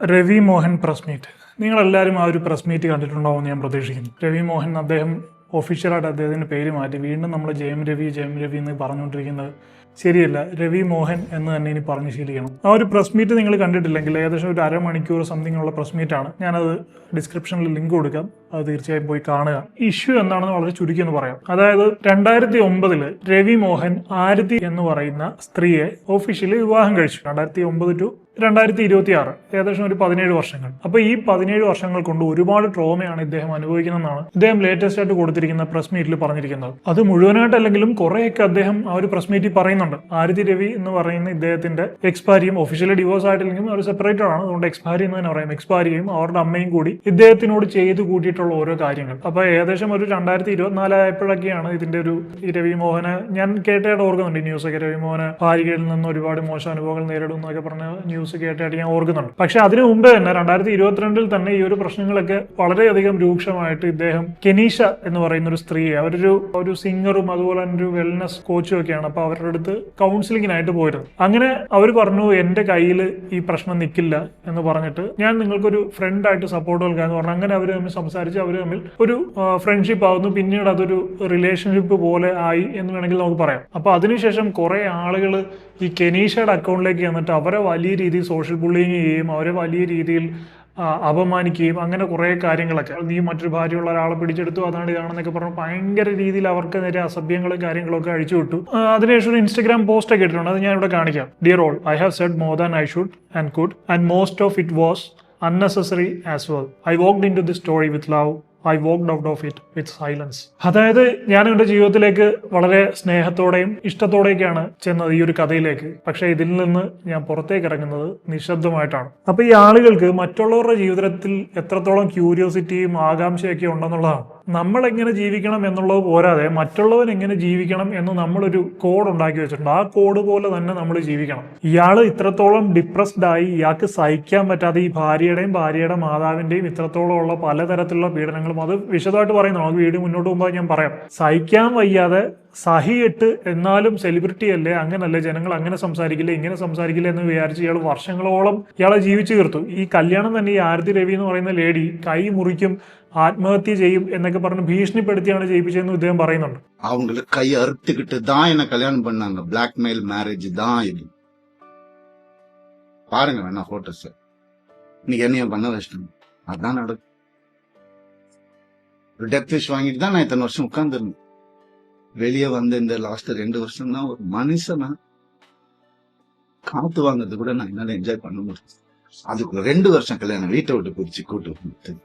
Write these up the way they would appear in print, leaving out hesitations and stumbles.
Ravi Mohan press meet. നിങ്ങളെല്ലാവരും ആ ഒരു പ്രസ് മീറ്റ് കണ്ടിട്ടുണ്ടാവുമെന്ന് ഞാൻ പ്രതീക്ഷിക്കുന്നു. രവി മോഹൻ അദ്ദേഹം ഒഫീഷ്യലായിട്ട് അദ്ദേഹത്തിൻ്റെ പേര് മാറ്റി വീണ്ടും നമ്മൾ ജയം രവി എന്ന് പറഞ്ഞുകൊണ്ടിരിക്കുന്നത് ശരിയല്ല. രവി മോഹൻ എന്ന് തന്നെ ഇനി പറഞ്ഞ് ശീലിക്കണം. ആ ഒരു പ്രസ് മീറ്റ് നിങ്ങൾ കണ്ടിട്ടില്ലെങ്കിൽ ഏകദേശം ഒരു അരമണിക്കൂർ സംതിങ് ഉള്ള പ്രസ് മീറ്റാണ്. ഞാനത് ഡിസ്ക്രിപ്ഷനിൽ ലിങ്ക് കൊടുക്കാം, അത് തീർച്ചയായും പോയി കാണുക. ഇഷ്യൂ എന്താണെന്ന് വളരെ ചുരുക്കി എന്ന് പറയാം. അതായത് 2009 രവി മോഹൻ ആരതി എന്ന് പറയുന്ന സ്ത്രീയെ ഒഫീഷ്യലി വിവാഹം കഴിച്ചു. 2009 to 2026 ഏകദേശം ഒരു 17 വർഷങ്ങൾ. അപ്പൊ ഈ 17 വർഷങ്ങൾ കൊണ്ട് ഒരുപാട് ട്രോമയാണ് ഇദ്ദേഹം അനുഭവിക്കുന്നതെന്നാണ് ഇദ്ദേഹം ലേറ്റസ്റ്റ് ആയിട്ട് കൊടുത്തിരിക്കുന്ന പ്രസ് മീറ്റിൽ പറഞ്ഞിരിക്കുന്നത്. അത് മുഴുവനായിട്ടല്ലെങ്കിലും കുറെയൊക്കെ അദ്ദേഹം ആ ഒരു പ്രസ് മീറ്റിൽ പറയുന്നുണ്ട്. ആരതി രവി എന്ന് പറയുന്ന ഇദ്ദേഹത്തിന്റെ എക്സ്പാരിയും ഒഫീഷ്യലി ഡിവോഴ്സ് ആയിട്ടില്ലെങ്കിലും അവർ സെപ്പറേറ്റഡ് ആണ്, അതുകൊണ്ട് എക്സ്പാരി എന്ന് തന്നെ പറയാം. എക്സ്പാരിയും അവരുടെ അമ്മയും കൂടി ഇദ്ദേഹത്തിനോട് ചെയ്ത് കൂട്ടിയിട്ടുള്ള ഓരോ കാര്യങ്ങൾ. അപ്പൊ ഏകദേശം ഒരു 2024 ആയപ്പോഴൊക്കെയാണ് ഇതിന്റെ ഒരു ഈ രവി മോഹന് ഞാൻ കേട്ടായിട്ട് ഓർക്കുന്നുണ്ട്. ഈ ന്യൂസൊക്കെ രവി മോഹന് ഭാര്യയിൽ നിന്ന് ഒരുപാട് മോശം അനുഭവങ്ങൾ നേരിടും എന്നൊക്കെ പറഞ്ഞ ന്യൂസ് കേട്ടായിട്ട് ഞാൻ ഓർക്കുന്നുണ്ട്. പക്ഷെ അതിനു മുമ്പേ തന്നെ 2022 തന്നെ ഈ ഒരു പ്രശ്നങ്ങളൊക്കെ വളരെയധികം രൂക്ഷമായിട്ട് ഇദ്ദേഹം കെനീഷ എന്ന് പറയുന്ന ഒരു സ്ത്രീയെ, അവരൊരു സിംഗറും അതുപോലെ തന്നെ ഒരു വെൽനസ് കോച്ചും ഒക്കെയാണ്. അപ്പൊ അവരുടെ അടുത്ത് കൗൺസിലിങ്ങിനായിട്ട് പോയിരുന്നു. അങ്ങനെ അവർ പറഞ്ഞു എന്റെ കയ്യിൽ ഈ പ്രശ്നം നിൽക്കില്ല എന്ന് പറഞ്ഞിട്ട് ഞാൻ നിങ്ങൾക്കൊരു ഫ്രണ്ട് ആയിട്ട് സപ്പോർട്ട് നൽകാന്ന് പറഞ്ഞു. അങ്ങനെ അവർ തമ്മിൽ സംസാരിച്ച് അവർ തമ്മിൽ ഒരു ഫ്രണ്ട്ഷിപ്പ് ആവുന്നു. പിന്നീട് അതൊരു റിലേഷൻഷിപ്പ് പോലെ ആയി എന്ന് വേണമെങ്കിൽ നമുക്ക് പറയാം. അപ്പൊ അതിനുശേഷം കുറെ ആളുകൾ ഈ കെനീഷയുടെ അക്കൗണ്ടിലേക്ക് വന്നിട്ട് അവരെ വലിയ രീതിയിൽ സോഷ്യൽ ബുള്ളിങ് ചെയ്യുകയും അവരെ വലിയ രീതിയിൽ അപമാനിക്കുകയും അങ്ങനെ കുറെ കാര്യങ്ങളൊക്കെ, നീ മറ്റൊരു ഭാര്യയുള്ള ഒരാളെ പിടിച്ചെടുത്തു അതാണ് ഇതാണെന്നൊക്കെ പറഞ്ഞ് ഭയങ്കര രീതിയിൽ അവർക്ക് നേരെ അസഭ്യങ്ങളും കാര്യങ്ങളൊക്കെ അഴിച്ചുവിട്ടു. അതിനുശേഷം ഒരു ഇൻസ്റ്റഗ്രാം പോസ്റ്റ് ഒക്കെ ഇട്ടിട്ടുണ്ട്, അത് ഞാൻ ഇവിടെ കാണിക്കാം. Dear all, I have said more than I should and could and most of it was unnecessary as well. I walked into this story with love. I walked out of it with silence. അതായത് ഞാൻ എൻ്റെ ജീവിതത്തിലേക്ക് വളരെ സ്നേഹത്തോടെയും ഇഷ്ടത്തോടെയൊക്കെയാണ് ചെന്നത് ഈ ഒരു കഥയിലേക്ക്. പക്ഷെ ഇതിൽ നിന്ന് ഞാൻ പുറത്തേക്ക് ഇറങ്ങുന്നത് നിശബ്ദമായിട്ടാണ്. അപ്പൊ ഈ ആളുകൾക്ക് മറ്റുള്ളവരുടെ ജീവിതത്തിൽ എത്രത്തോളം ക്യൂരിയോസിറ്റിയും ആകാംക്ഷയൊക്കെ ഉണ്ടെന്നുള്ളതാണ്. നമ്മൾ എങ്ങനെ ജീവിക്കണം എന്നുള്ളത് പോരാതെ മറ്റുള്ളവൻ എങ്ങനെ ജീവിക്കണം എന്ന് നമ്മളൊരു കോഡ് ഉണ്ടാക്കി വെച്ചിട്ടുണ്ട്. ആ കോഡ് പോലെ തന്നെ നമ്മൾ ജീവിക്കണം. ഇയാള് ഇത്രത്തോളം ഡിപ്രസ്ഡ് ആയി, ഇയാൾക്ക് സഹിക്കാൻ പറ്റാതെ ഈ ഭാര്യയുടെയും ഭാര്യയുടെ മാതാവിന്റെയും ഇത്രത്തോളം ഉള്ള പലതരത്തിലുള്ള പീഡനങ്ങളും അത് വിശദമായിട്ട് പറയുന്നു. നമുക്ക് വീഡിയോ മുന്നോട്ട് പോകുമ്പോൾ ഞാൻ പറയാം. സഹിക്കാൻ വയ്യാതെ സഹിയിട്ട് എന്നാലും സെലിബ്രിറ്റി അല്ലേ, അങ്ങനല്ലേ, ജനങ്ങൾ അങ്ങനെ സംസാരിക്കില്ല ഇങ്ങനെ സംസാരിക്കില്ല എന്ന് വിചാരിച്ച് ഇയാൾ വർഷങ്ങളോളം ഇയാളെ ജീവിച്ചു തീർത്തു. ഈ കല്യാണം തന്നെ ഈ ആരതി രവി എന്ന് പറയുന്ന ലേഡി കൈ മുറിക്കും, ആത്മഹത്യ ചെയ്യും എന്നൊക്കെ പറഞ്ഞ് ഭീഷണിപ്പെടുത്തിയാണ് ചെയ്യിപ്പിച്ചതെന്ന് ഇദ്ദേഹം പറയുന്നുണ്ട്. അവങ്ങള് കൈ അറുത്തുകിട്ട് தான் என்ன கல்யாணம் பண்ணாங்க. பிளாக்மெயில் மேரேஜ் தான் இது. பாருங்க வேணா போட்டோஸ். இன்னைக்கு என்னைய பண்ண வச்சிட்டாங்க. அதான் நடக்கும். ஒரு டெத் ஃபிஷ் வாங்கிட்டு தான் நான் இத்தனை வருஷம் உட்கார்ந்துருந்தேன். வெளியே வந்து இந்த லாஸ்ட் 2 வருஷம் தான் ஒரு மனுஷனா காத்து வாங்குறது கூட நான் என்னால என்ஜாய் பண்ண முடியும். அதுக்கு 2 வருஷம் கல்யாணம் வீட்டை விட்டு பிரிச்சு கூட்டு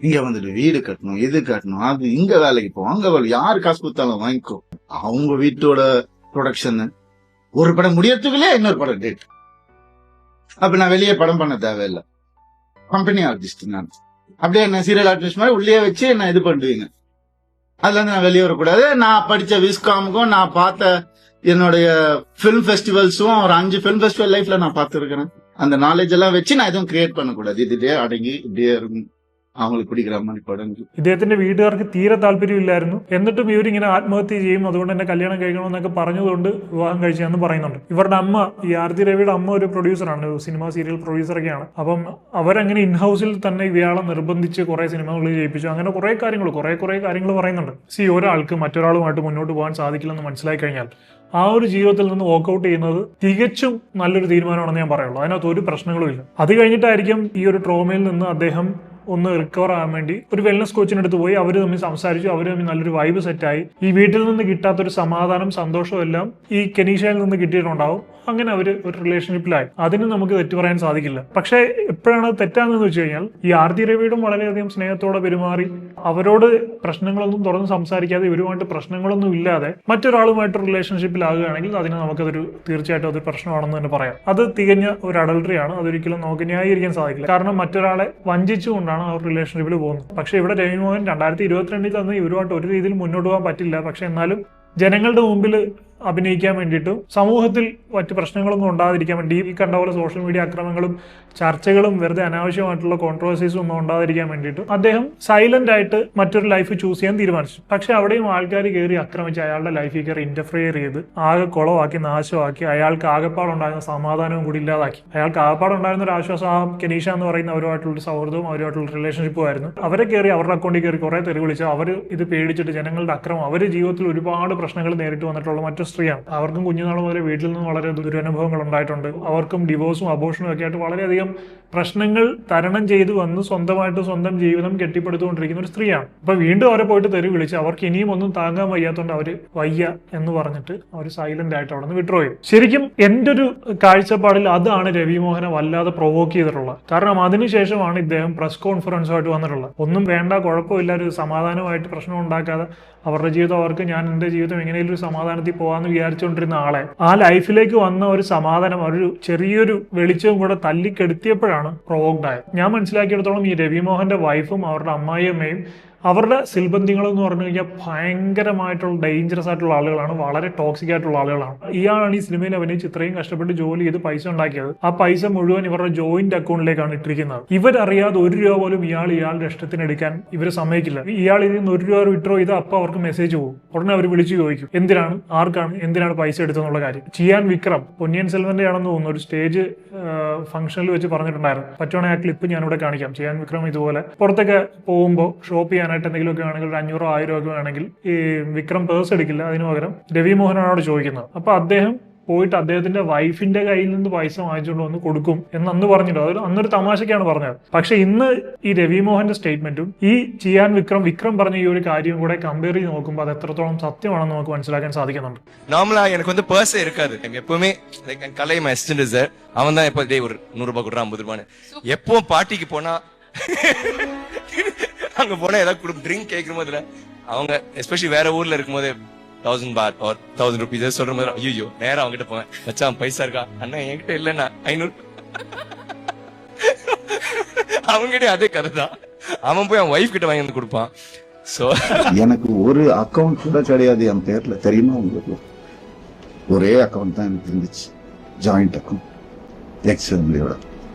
இங்க வந்துட்டு வீடு கட்டணும், இது கட்டணும், அது இங்க வேலைக்கு போவோம், அங்க வேலை, யாரு காசு கொடுத்தாலும் வாங்கிக்கோ. அவங்க வீட்டோட ப்ரொடக்ஷன் ஒரு படம் முடியறதுக்குள்ளே இன்னொரு படம் டேட். அப்ப நான் வெளியே படம் பண்ண தேவையில்லை. கம்பெனி ஆர்டிஸ்ட் நான். அப்படியே என்ன சீரியல் ஆர்டிஸ்ட் மாதிரி உள்ளே வச்சு என்ன இது பண்ணுவீங்க. அதுல இருந்து நான் வெளியே வரக்கூடாது. நான் படிச்ச விஸ்காமுக்கும் நான் பார்த்த என்னுடைய பிலிம் ஃபெஸ்டிவல்ஸும் ஒரு 5 பிலிம் ஃபெஸ்டிவல் லைஃப்ல நான் பார்த்துருக்கிறேன். அந்த நாலேஜ் எல்லாம் வச்சு நான் எதுவும் கிரியேட் பண்ணக்கூடாது. இதுலயே அடங்கி இப்படியே இருக்கும். അവങ്ങൾക്ക് പിടിക്കാൻ വേണ്ടി പടങ്ങി. ഇദ്ദേഹത്തിന്റെ വീട്ടുകാർക്ക് തീരെ താല്പര്യമില്ലായിരുന്നു. എന്നിട്ടും ഇവരിങ്ങനെ ആത്മഹത്യ ചെയ്യും, അതുകൊണ്ട് തന്നെ കല്യാണം കഴിക്കണമെന്നൊക്കെ പറഞ്ഞതുകൊണ്ട് വിവാഹം കഴിച്ചതെന്ന് പറയുന്നുണ്ട്. ഇവരുടെ അമ്മ, ഈ ആരതി രവിയുടെ അമ്മ ഒരു പ്രൊഡ്യൂസറാണ്, സിനിമ സീരിയൽ പ്രൊഡ്യൂസറൊക്കെയാണ്. അപ്പം അവരങ്ങനെ ഇൻഹൗസിൽ തന്നെ ഇയാളെ നിർബന്ധിച്ച് കുറെ സിനിമകൾ ചെയ്യിപ്പിച്ചു. അങ്ങനെ കുറെ കാര്യങ്ങൾ പറയുന്നുണ്ട്. ഒരാൾക്ക് മറ്റൊരാളുമായിട്ട് മുന്നോട്ട് പോകാൻ സാധിക്കില്ലെന്ന് മനസ്സിലാക്കി കഴിഞ്ഞാൽ ആ ഒരു ജീവിതത്തിൽ നിന്ന് വോക്കൗട്ട് ചെയ്യുന്നത് തികച്ചും നല്ലൊരു തീരുമാനമാണെന്ന് ഞാൻ പറയുള്ളൂ. അതിനകത്ത് ഒരു പ്രശ്നങ്ങളും ഇല്ല. അത് കഴിഞ്ഞിട്ടായിരിക്കും ഈ ഒരു ട്രോമയിൽ നിന്ന് അദ്ദേഹം ഒന്ന് റിക്കവർ ആകാൻ വേണ്ടി ഒരു വെൽനസ് കോച്ചിനടുത്ത് പോയി അവർ തമ്മിൽ സംസാരിച്ചു. അവർ തമ്മിൽ നല്ലൊരു വൈബ് സെറ്റായി. ഈ വീട്ടിൽ നിന്ന് കിട്ടാത്തൊരു സമാധാനം, സന്തോഷവും എല്ലാം ഈ കെനീഷയിൽ നിന്ന് കിട്ടിയിട്ടുണ്ടാവും. അങ്ങനെ അവർ ഒരു റിലേഷൻഷിപ്പിലായി. അതിന് നമുക്ക് തെറ്റു പറയാൻ സാധിക്കില്ല. പക്ഷേ എപ്പോഴാണ് തെറ്റാണെന്ന് വെച്ച് കഴിഞ്ഞാൽ ഈ ആരതി രവിയോടും വളരെയധികം സ്നേഹത്തോടെ പെരുമാറി അവരോട് പ്രശ്നങ്ങളൊന്നും തുറന്ന് സംസാരിക്കാതെ ഇവരുമായിട്ട് പ്രശ്നങ്ങളൊന്നും ഇല്ലാതെ മറ്റൊരാളുമായിട്ട് റിലേഷൻഷിപ്പിലാകുകയാണെങ്കിൽ അതിന് നമുക്കതൊരു തീർച്ചയായിട്ടും അതൊരു പ്രശ്നമാണെന്ന് തന്നെ പറയാം. അത് തികഞ്ഞ ഒരു അഡൾട്ടറി ആണ്. അതൊരിക്കലും നമുക്ക് ന്യായീകരിക്കാൻ സാധിക്കില്ല. കാരണം മറ്റൊരാളെ വഞ്ചിച്ചുകൊണ്ടാണ് ആ ഒരു റിലേഷൻഷിപ്പിൽ പോകുന്നത്. പക്ഷേ ഇവിടെ രവി മോഹൻ 2022 തന്നെ ഇവരുമായിട്ട് ഒരു രീതിയിൽ മുന്നോട്ട് പോകാൻ പറ്റില്ല. പക്ഷെ എന്നാലും ജനങ്ങളുടെ മുമ്പിൽ അഭിനയിക്കാൻ വേണ്ടിയിട്ടും സമൂഹത്തിൽ മറ്റ് പ്രശ്നങ്ങളൊന്നും ഉണ്ടാകാതിരിക്കാൻ വേണ്ടി ഈ കണ്ട പോലെ സോഷ്യൽ മീഡിയ ആക്രമണങ്ങളും ചർച്ചകളും വെറുതെ അനാവശ്യമായിട്ടുള്ള കോൺട്രവേഴ്സീസും ഒന്നും ഉണ്ടാകാതിരിക്കാൻ വേണ്ടിയിട്ട് അദ്ദേഹം സൈലന്റ് ആയിട്ട് മറ്റൊരു ലൈഫ് ചൂസ് ചെയ്യാൻ തീരുമാനിച്ചു. പക്ഷെ അവിടെയും ആൾക്കാർ കയറി ആക്രമിച്ച് അയാളുടെ ലൈഫിൽ കയറി ഇന്റർഫിയർ ചെയ്ത് ആകെ കുളമാക്കി നാശമാക്കി അയാൾക്ക് ആകെപ്പാടുണ്ടായിരുന്ന സമാധാനവും കൂടി ഇല്ലാതാക്കി. അയാൾക്ക് ആകെപ്പാടുണ്ടായിരുന്ന ഒരു ആശ്വാസം ആ കെനീഷ എന്ന് പറയുന്ന അവരുമായിട്ടുള്ള സൗഹൃദവും അവരുമായിട്ടുള്ള റിലേഷൻഷിപ്പും ആയിരുന്നു. അവരെ കയറി അവരുടെ അക്കൗണ്ടിൽ കയറി കുറെ തെറി വിളിച്ച് അവർ ഇത് പേടിച്ചിട്ട് ജനങ്ങളുടെ അക്രമം, അവർ ജീവിതത്തിൽ ഒരുപാട് പ്രശ്നങ്ങൾ നേരിട്ട് വന്നിട്ടുള്ള മറ്റു സ്ത്രീയാണ്. അവർക്കും കുഞ്ഞുനാൾ മുതൽ വീട്ടിൽ നിന്ന് വളരെ ദുരനുഭവങ്ങൾ ഉണ്ടായിട്ടുണ്ട്. അവർക്കും ഡിവോഴ്സും അബോർഷനും ഒക്കെ ആയിട്ട് വളരെയധികം പ്രശ്നങ്ങൾ തരണം ചെയ്തു വന്ന് സ്വന്തമായിട്ട് സ്വന്തം ജീവിതം കെട്ടിപ്പടുത്തുകൊണ്ടിരിക്കുന്ന ഒരു സ്ത്രീയാണ്. അപ്പൊ വീണ്ടും അവരെ പോയിട്ട് തെറി വിളിച്ച് അവർക്ക് ഇനിയും ഒന്നും താങ്ങാൻ വയ്യാത്തതുകൊണ്ട് അവര് വയ്യ എന്ന് പറഞ്ഞിട്ട് അവർ സൈലന്റ് ആയിട്ട് അവിടെ നിന്ന് വിഡ്രോ ചെയ്തു. ശരിക്കും എന്റെ ഒരു കാഴ്ചപ്പാടിൽ അതാണ് രവി മോഹനെ വല്ലാതെ പ്രൊവോക്ക് ചെയ്തിട്ടുള്ളത്. കാരണം അതിനുശേഷമാണ് ഇദ്ദേഹം പ്രസ് കോൺഫറൻസുമായിട്ട് വന്നിട്ടുള്ളത്. ഒന്നും വേണ്ട, കുഴപ്പമില്ല, ഒരു സമാധാനമായിട്ട് പ്രശ്നം ഉണ്ടാക്കാതെ അവരുടെ ജീവിതം അവർക്ക്, ഞാൻ എന്റെ ജീവിതം എങ്ങനെയും ഒരു സമാധാനത്തിൽ പോകാമെന്ന് വിചാരിച്ചുകൊണ്ടിരുന്ന ആളെ ആ ലൈഫിലേക്ക് വന്ന ഒരു സമാധാനം, ഒരു ചെറിയൊരു വെളിച്ചവും കൂടെ തല്ലിക്കെടുത്തിയപ്പോഴാണ് പ്രൊവോക്ഡ് ആയത്. ഞാൻ മനസ്സിലാക്കിയെടുത്തോളം ഈ രവി മോഹന്റെ വൈഫും അവരുടെ അമ്മായിയമ്മയും അവരുടെ സിൽബന്ധികളെന്ന് പറഞ്ഞു കഴിഞ്ഞാൽ ഭയങ്കരമായിട്ടുള്ള ഡേഞ്ചറസ് ആയിട്ടുള്ള ആളുകളാണ്, വളരെ ടോക്സിക് ആയിട്ടുള്ള ആളുകളാണ്. ഇയാളാണ് ഈ സിനിമയിൽ അഭിനയിച്ച് ഇത്രയും കഷ്ടപ്പെട്ട് ജോലി ചെയ്ത് പൈസ ഉണ്ടാക്കിയത്. ആ പൈസ മുഴുവൻ ഇവരുടെ ജോയിന്റ് അക്കൗണ്ടിലേക്കാണ് ഇട്ടിരിക്കുന്നത്. ഇവരറിയാതെ 1 രൂപ പോലും ഇയാളുടെ ഇഷ്ടത്തിന് എടുക്കാൻ ഇവർ സമ്മതിക്കില്ല. ഇയാൾ ഇതിൽ നിന്ന് 1 രൂപ വിഡ്രോ ചെയ്ത് അപ്പോൾ അവർക്ക് മെസ്സേജ് പോകും. ഉടനെ അവർ വിളിച്ചു ചോദിക്കും എന്തിനാണ്, ആർക്കാണ്, എന്തിനാണ് പൈസ എടുത്തെന്നുള്ള കാര്യം. ചിയാൻ വിക്രം പൊന്നിയൻ സെൽവന്റെ ആണെന്ന് തോന്നുന്നു ഒരു സ്റ്റേജ് ഫംഗ്ഷനിൽ വെച്ച് പറഞ്ഞിട്ടുണ്ടായിരുന്നു. പറ്റുവാണെങ്കിൽ ആ ക്ലിപ്പ് ഞാനിവിടെ കാണിക്കാം. ചിയാൻ വിക്രം ഇതുപോലെ പുറത്തൊക്കെ പോകുമ്പോൾ ഷോപ്പ് ചെയ്യാനായിട്ട് എന്തെങ്കിലുമൊക്കെ ആണെങ്കിൽ ഒരു 500 1000 ഒക്കെ വേണമെങ്കിൽ ഈ വിക്രം പേഴ്സ് എടുക്കില്ല, അതിന് പകരം രവി മോഹനാണ് ചോദിക്കുന്നത്. അപ്പൊ അദ്ദേഹം പോയിട്ട് അദ്ദേഹത്തിന്റെ വൈഫിന്റെ കയ്യിൽ നിന്ന് പൈസ വാങ്ങിച്ചുകൊണ്ട് വന്ന് കൊടുക്കും എന്ന് അന്ന് പറഞ്ഞിട്ടോ. അത് അന്നൊരു തമാശക്കാണ് പറഞ്ഞത്. പക്ഷെ ഇന്ന് ഈ രവി മോഹന്റെ സ്റ്റേറ്റ്മെന്റും ഈ ചിയാൻ വിക്രം പറഞ്ഞ ഈ ഒരു കാര്യവും കൂടെ കമ്പയർ ചെയ്ത് നോക്കുമ്പോൾ അത് എത്രത്തോളം സത്യമാണെന്ന് നമുക്ക് മനസ്സിലാക്കാൻ സാധിക്കുന്നുണ്ട്. நார்மலா எனக்கு வந்து பர்ஸே இருக்காது. எப்பவுமே கலை அசிஸ்டன்ட் சார் அவன் தான் எப்போ ஒரு 100 ரூபாய் கொடுறான் 50 ரூபான்னு. எப்பவும் பார்ட்டிக்கு போனா அங்க போனா ஏதாவது ட்ரிங்க் கேட்கும் போதுல அவங்க எஸ்பெஷலி வேற ஊர்ல இருக்கும் போது 1000 பாத் or 1000 rupees சொல்ற மாதிரி ஐயோ நேரம் அவங்ககிட்ட போவேன். மச்சான் பைசா இருக்கா? அண்ணா என்கிட்ட இல்லன்னா 500. அவங்ககிட்ட அதே கதை தான். அவன் போய் அவன் ஒய்ஃப் கிட்ட வாங்கி வந்து கொடுப்பான். சோ எனக்கு ஒரு அக்கவுண்ட் கூட கிடையாது என் பேர்ல, தெரியுமா உங்களுக்கு? ஒரே அக்கவுண்ட் தான் எனக்கு இருந்துச்சு, ஜாயிண்ட் அக்கவுண்ட் எக்ஸ்எம்லியோட.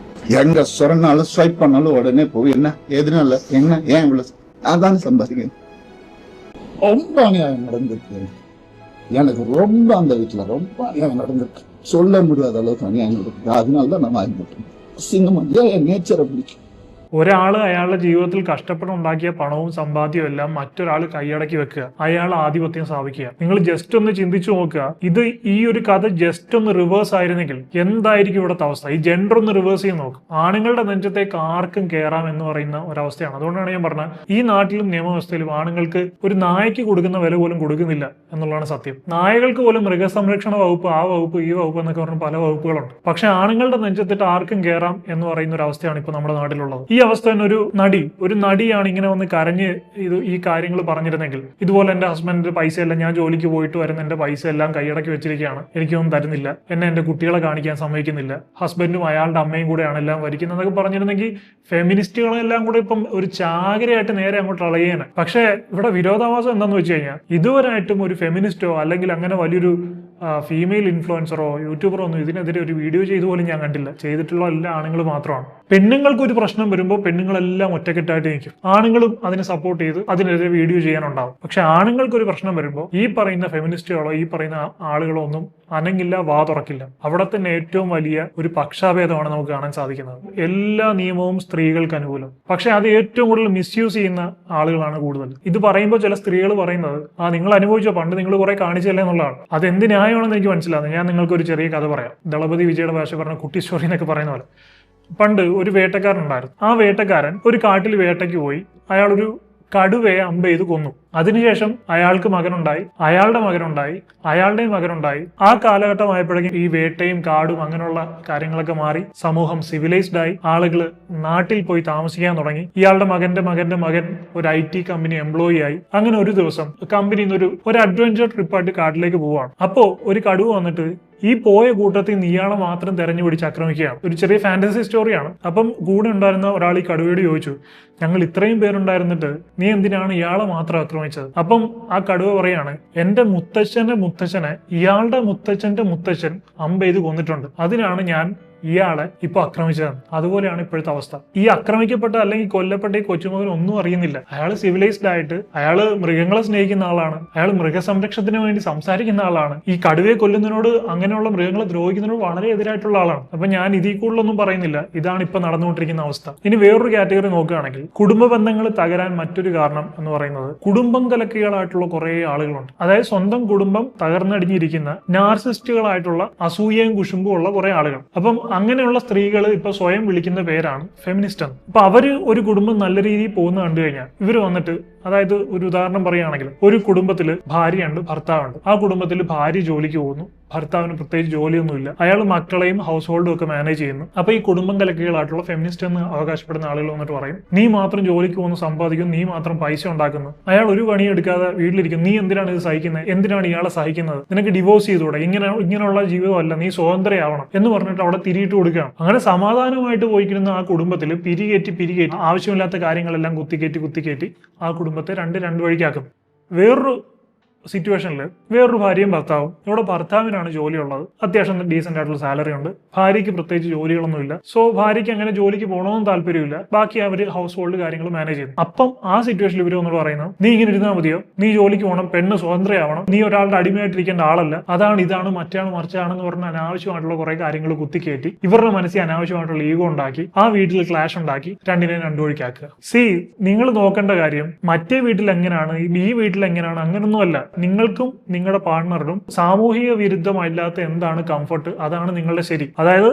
எங்க சொன்னாலும் ஸ்வைப் பண்ணாலும் உடனே போய் என்ன எதுனால என்ன ஏன் இவ்வளவு அதான் சம்பாதிக்கிறேன். ரொம்ப அநியாயம் நடந்திருக்கு எனக்கு, ரொம்ப அந்த வீட்டுல ரொம்ப அநியாயம் நடந்திருக்கு, சொல்ல முடியாத அளவுக்கு அநியாயம் நடந்திருக்கு. அதனாலதான் நான் வாங்கி போட்டேன். சினிமா என் நேச்சரை பிடிக்கும். ഒരാൾ അയാളുടെ ജീവിതത്തിൽ കഷ്ടപ്പെട്ടുണ്ടാക്കിയ പണവും സമ്പാദ്യവും എല്ലാം മറ്റൊരാൾ കൈയടക്കി വെക്കുക, അയാൾ ആധിപത്യം സ്ഥാപിക്കുക. നിങ്ങൾ ജസ്റ്റ് ഒന്ന് ചിന്തിച്ചു നോക്കുക, ഇത് ഈ ഒരു കഥ ജസ്റ്റ് ഒന്ന് റിവേഴ്സ് ആയിരുന്നെങ്കിൽ എന്തായിരിക്കും ഇവിടുത്തെ അവസ്ഥ? ഈ ജെൻഡർ ഒന്ന് റിവേഴ്സ് ചെയ്ത് നോക്കും. ആണുങ്ങളുടെ നെഞ്ചത്തേക്ക് ആർക്കും കയറാം എന്ന് പറയുന്ന ഒരവസ്ഥയാണ്. അതുകൊണ്ടാണ് ഞാൻ പറഞ്ഞത്, ഈ നാട്ടിലും നിയമവ്യവസ്ഥയിലും ആണുങ്ങൾക്ക് ഒരു നായയ്ക്ക് കൊടുക്കുന്ന വില പോലും കൊടുക്കുന്നില്ല എന്നുള്ളതാണ് സത്യം. നായകൾക്ക് പോലും മൃഗസംരക്ഷണ വകുപ്പ്, ആ വകുപ്പ്, ഈ വകുപ്പ് എന്നൊക്കെ പറഞ്ഞ പല വകുപ്പുകളുണ്ട്. പക്ഷെ ആണുങ്ങളുടെ നെഞ്ചത്തിട്ട് ആർക്കും കയറാം എന്ന് പറയുന്ന ഒരു അവസ്ഥയാണ് ഇപ്പൊ നമ്മുടെ നാട്ടിലുള്ളത്. ഈ അവസ്ഥ തന്നെ ഒരു നടിയാണ് ഇങ്ങനെ വന്ന് കരഞ്ഞ് ഈ കാര്യങ്ങൾ പറഞ്ഞിരുന്നെങ്കിൽ, ഇതുപോലെ എന്റെ ഹസ്ബൻഡിന്റെ പൈസ എല്ലാം, ഞാൻ ജോലിക്ക് പോയിട്ട് വരുന്ന എന്റെ പൈസ എല്ലാം കൈയടക്കി വെച്ചിരിക്കുകയാണ്, എനിക്കൊന്നും തരുന്നില്ല, എന്നെ എന്റെ കുട്ടികളെ കാണിക്കാൻ സമ്മതിക്കുന്നില്ല, ഹസ്ബൻഡും അയാളുടെ അമ്മയും കൂടെയാണ് എല്ലാം വരിക്കുന്നതൊക്കെ പറഞ്ഞിരുന്നെങ്കിൽ ഫെമിനിസ്റ്റുകളെല്ലാം കൂടെ ഇപ്പം ഒരു ചാകരയായിട്ട് നേരെ അങ്ങോട്ട് അളയാണ്. പക്ഷേ ഇവിടെ വിരോധാഭാസം എന്താണെന്ന് വെച്ച് കഴിഞ്ഞാൽ, ഇതുവരായിട്ടും ഒരു ഫെമിനിസ്റ്റോ അല്ലെങ്കിൽ അങ്ങനെ വലിയൊരു ഫീമെയിൽ ഇൻഫ്ലുവൻസറോ യൂട്യൂബറോ ഒന്നും ഇതിനെതിരെ ഒരു വീഡിയോ ചെയ്തു പോലും ഞാൻ കണ്ടില്ല. ചെയ്തിട്ടുള്ള എല്ലാ ആണുങ്ങൾ മാത്രമാണ്. പെണ്ണുങ്ങൾക്ക് ഒരു പ്രശ്നം വരുമ്പോൾ പെണ്ണുങ്ങളെല്ലാം ഒറ്റക്കെട്ടായിട്ട് നിൽക്കും, ആണുങ്ങളും അതിനെ സപ്പോർട്ട് ചെയ്ത് അതിനെതിരെ വീഡിയോ ചെയ്യാനുണ്ടാവും. പക്ഷെ ആണുങ്ങൾക്ക് ഒരു പ്രശ്നം വരുമ്പോൾ ഈ പറയുന്ന ഫെമിനിസ്റ്റുകളോ ഈ പറയുന്ന ആളുകളോ ഒന്നും അനങ്ങില്ല, വാ തുറക്കില്ല. അവിടെ തന്നെ ഏറ്റവും വലിയ ഒരു പക്ഷാഭേദമാണ് നമുക്ക് കാണാൻ സാധിക്കുന്നത്. എല്ലാ നിയമവും സ്ത്രീകൾക്ക് അനുകൂലം, പക്ഷെ അത് ഏറ്റവും കൂടുതൽ മിസ്യൂസ് ചെയ്യുന്ന ആളുകളാണ് കൂടുതൽ. ഇത് പറയുമ്പോൾ ചില സ്ത്രീകൾ പറയുന്നത്, നിങ്ങൾ അനുഭവിച്ചോ, പണ്ട് നിങ്ങൾ കുറെ കാണിച്ചല്ലേ എന്നുള്ളതാണ്. അത് എന്ത് ന്യായമാണെന്ന് എനിക്ക് മനസ്സിലാകുന്നത്. ഞാൻ നിങ്ങൾക്ക് ഒരു ചെറിയ കഥ പറയാം. ദളപതി വിജയുടെ ഭാഷ പറഞ്ഞ കുട്ടി സ്റ്റോറി എന്നൊക്കെ പറയുന്ന പോലെ. പണ്ട് ഒരു വേട്ടക്കാരൻ ഉണ്ടായിരുന്നു. ആ വേട്ടക്കാരൻ ഒരു കാട്ടിൽ വേട്ടയ്ക്ക് പോയി. അയാളൊരു കടുവയെ അമ്പ് ചെയ്ത് കൊന്നു. അതിനുശേഷം അയാൾക്ക് മകനുണ്ടായി, അയാളുടെ മകനുണ്ടായി, അയാളുടെയും മകനുണ്ടായി. ആ കാലഘട്ടമായപ്പോഴേക്കും ഈ വേട്ടയും കാടും അങ്ങനെയുള്ള കാര്യങ്ങളൊക്കെ മാറി, സമൂഹം സിവിലൈസ്ഡ് ആയി, ആളുകൾ നാട്ടിൽ പോയി താമസിക്കാൻ തുടങ്ങി. ഇയാളുടെ മകന്റെ മകൻ ഒരു IT കമ്പനി എംപ്ലോയി ആയി. അങ്ങനെ ഒരു ദിവസം കമ്പനിയിൽ നിന്ന് ഒരു അഡ്വഞ്ചർ ട്രിപ്പായിട്ട് കാട്ടിലേക്ക് പോവാണ്. അപ്പോ ഒരു കടുവ വന്നിട്ട് ഈ പോയ കൂട്ടത്തിൽ നിന്ന് ഇയാളെ മാത്രം തെരഞ്ഞു പിടിച്ച് ആക്രമിക്കുകയാണ്. ഒരു ചെറിയ ഫാന്റസി സ്റ്റോറിയാണ്. അപ്പം കൂടെ ഉണ്ടായിരുന്ന ഒരാൾ ഈ കടുവയോട് ചോദിച്ചു, ഞങ്ങൾ ഇത്രയും പേരുണ്ടായിരുന്നിട്ട് നീ എന്തിനാണ് ഇയാളെ മാത്രം ആക്രമിച്ചത്? ആക്രമിച്ചത്. അപ്പം ആ കടുവ പറയാണ്, എന്റെ മുത്തച്ഛനെ ഇയാളുടെ മുത്തച്ഛന്റെ മുത്തച്ഛൻ അമ്പെയ്ത് കൊന്നിട്ടുണ്ട്, അതിനാണ് ഞാൻ ഇയാളെ ഇപ്പൊ ആക്രമിച്ചതാണ്. അതുപോലെയാണ് ഇപ്പോഴത്തെ അവസ്ഥ. ഈ ആക്രമിക്കപ്പെട്ട അല്ലെങ്കിൽ കൊല്ലപ്പെട്ട ഈ കൊച്ചുമകൻ ഒന്നും അറിയുന്നില്ല. അയാൾ സിവിലൈസ്ഡ് ആയിട്ട് അയാള് മൃഗങ്ങളെ സ്നേഹിക്കുന്ന ആളാണ്, അയാൾ മൃഗസംരക്ഷണത്തിന് വേണ്ടി സംസാരിക്കുന്ന ആളാണ്. ഈ കടുവയെ കൊല്ലുന്നതിനോട്, അങ്ങനെയുള്ള മൃഗങ്ങളെ ദ്രോഹിക്കുന്നതിനോട് വളരെ എതിരായിട്ടുള്ള ആളാണ്. അപ്പൊ ഞാൻ ഇതിൽ കൂടുതലൊന്നും പറയുന്നില്ല. ഇതാണ് ഇപ്പൊ നടന്നുകൊണ്ടിരിക്കുന്ന അവസ്ഥ. ഇനി വേറൊരു കാറ്റഗറി നോക്കുകയാണെങ്കിൽ, കുടുംബ ബന്ധങ്ങൾ തകരാൻ മറ്റൊരു കാരണം എന്ന് പറയുന്നത് കുടുംബം കലക്കികളായിട്ടുള്ള കുറെ ആളുകളുണ്ട്. അതായത് സ്വന്തം കുടുംബം തകർന്നടിഞ്ഞിരിക്കുന്ന നാർസിസ്റ്റുകളായിട്ടുള്ള അസൂയയും കുശുമ്പും ഉള്ള കുറെ ആളുകൾ. അപ്പം അങ്ങനെയുള്ള സ്ത്രീകൾ ഇപ്പൊ സ്വയം വിളിക്കുന്ന പേരാണ് ഫെമിനിസ്റ്റ് എന്ന്. അപ്പൊ അവര് ഒരു കുടുംബം നല്ല രീതിയിൽ പോകുന്ന കണ്ടു കഴിഞ്ഞാൽ ഇവര് വന്നിട്ട്, അതായത് ഒരു ഉദാഹരണം പറയുകയാണെങ്കിൽ, ഒരു കുടുംബത്തില് ഭാര്യയുണ്ട്, ഭർത്താവുണ്ട്. ആ കുടുംബത്തിൽ ഭാര്യ ജോലിക്ക് പോകുന്നു, ഭർത്താവിന് പ്രത്യേകിച്ച് ജോലിയൊന്നുമില്ല, അയാൾ മക്കളെയും ഹൗസ് ഹോൾഡും ഒക്കെ മാനേജ് ചെയ്യുന്നു. അപ്പൊ ഈ കുടുംബം കലക്കികളായിട്ടുള്ള ഫെമിനിസ്റ്റ് എന്ന് അവകാശപ്പെടുന്ന ആളുകൾ വന്നിട്ട് പറയും, നീ മാത്രം ജോലിക്ക് പോകുന്നു, സമ്പാദിക്കുന്നു, നീ മാത്രം പൈസ ഉണ്ടാക്കുന്നു, അയാൾ ഒരു പണി എടുക്കാതെ വീട്ടിലിരിക്കുന്നു, നീ എന്തിനാണ് ഇത് സഹിക്കുന്നത്, എന്തിനാണ് ഇയാളെ സഹിക്കുന്നത്, നിനക്ക് ഡിവോഴ്സ് ചെയ്തുകൂടെ, ഇങ്ങനെയുള്ള ജീവിതമല്ല, നീ സ്വതന്ത്രയാവണം എന്ന് പറഞ്ഞിട്ട് അവിടെ തിരിയിട്ട് കൊടുക്കുകയാണ്. അങ്ങനെ സമാധാനമായിട്ട് പോയിക്കുന്ന ആ കുടുംബത്തിൽ പിരികേറ്റി ആവശ്യമില്ലാത്ത കാര്യങ്ങളെല്ലാം കുത്തിക്കയറ്റി ആ കുടുംബത്തെ രണ്ട് വഴിക്കാക്കും. വേറൊരു സിറ്റുവേഷനിൽ വേറൊരു ഭാര്യയും ഭർത്താവും. ഇവിടെ ഭർത്താവിനാണ് ജോലിയുള്ളത്, അത്യാവശ്യം ഡീസെന്റ് ആയിട്ടുള്ള സാലറി ഉണ്ട്, ഭാര്യയ്ക്ക് പ്രത്യേകിച്ച് ജോലികളൊന്നുമില്ല. സോ ഭാര്യയ്ക്ക് അങ്ങനെ ജോലിക്ക് പോകണമെന്നും താല്പര്യമില്ല, ബാക്കി അവര് ഹൗസ് ഹോൾഡ് കാര്യങ്ങൾ മാനേജ് ചെയ്യുന്നു. അപ്പം ആ സിറ്റുവേഷനിൽ ഇവർ വന്നിട്ട് പറയുന്നത്, നീ ഇങ്ങനെ ഇരുന്നാൽ മതിയോ, നീ ജോലിക്ക് പോകണം, പെണ്ണ് സ്വതന്ത്രയാവണം, നീ ഒരാളുടെ അടിമയായിട്ടിരിക്കേണ്ട ആളല്ല, അതാണ് ഇതാണ് മറ്റാണ് മറിച്ചാണെന്ന് പറഞ്ഞ അനാവശ്യമായിട്ടുള്ള കുറെ കാര്യങ്ങൾ കുത്തിക്കയറ്റി ഇവരുടെ മനസ്സിൽ അനാവശ്യമായിട്ടുള്ള ഈഗോ ഉണ്ടാക്കി ആ വീട്ടിൽ ക്ലാഷ് ഉണ്ടാക്കി രണ്ടിനെയും രണ്ടു വഴിക്കാക്കുക. നിങ്ങൾ നോക്കേണ്ട കാര്യം മറ്റേ വീട്ടിൽ എങ്ങനെയാണ്, ഈ വീട്ടിൽ എങ്ങനെയാണ്, അങ്ങനൊന്നുമല്ല. നിങ്ങൾക്കും നിങ്ങളുടെ പാർട്ണറിനും സാമൂഹിക വിരുദ്ധമല്ലാത്ത എന്താണ് കംഫർട്ട്, അതാണ് നിങ്ങളുടെ ശരി. അതായത്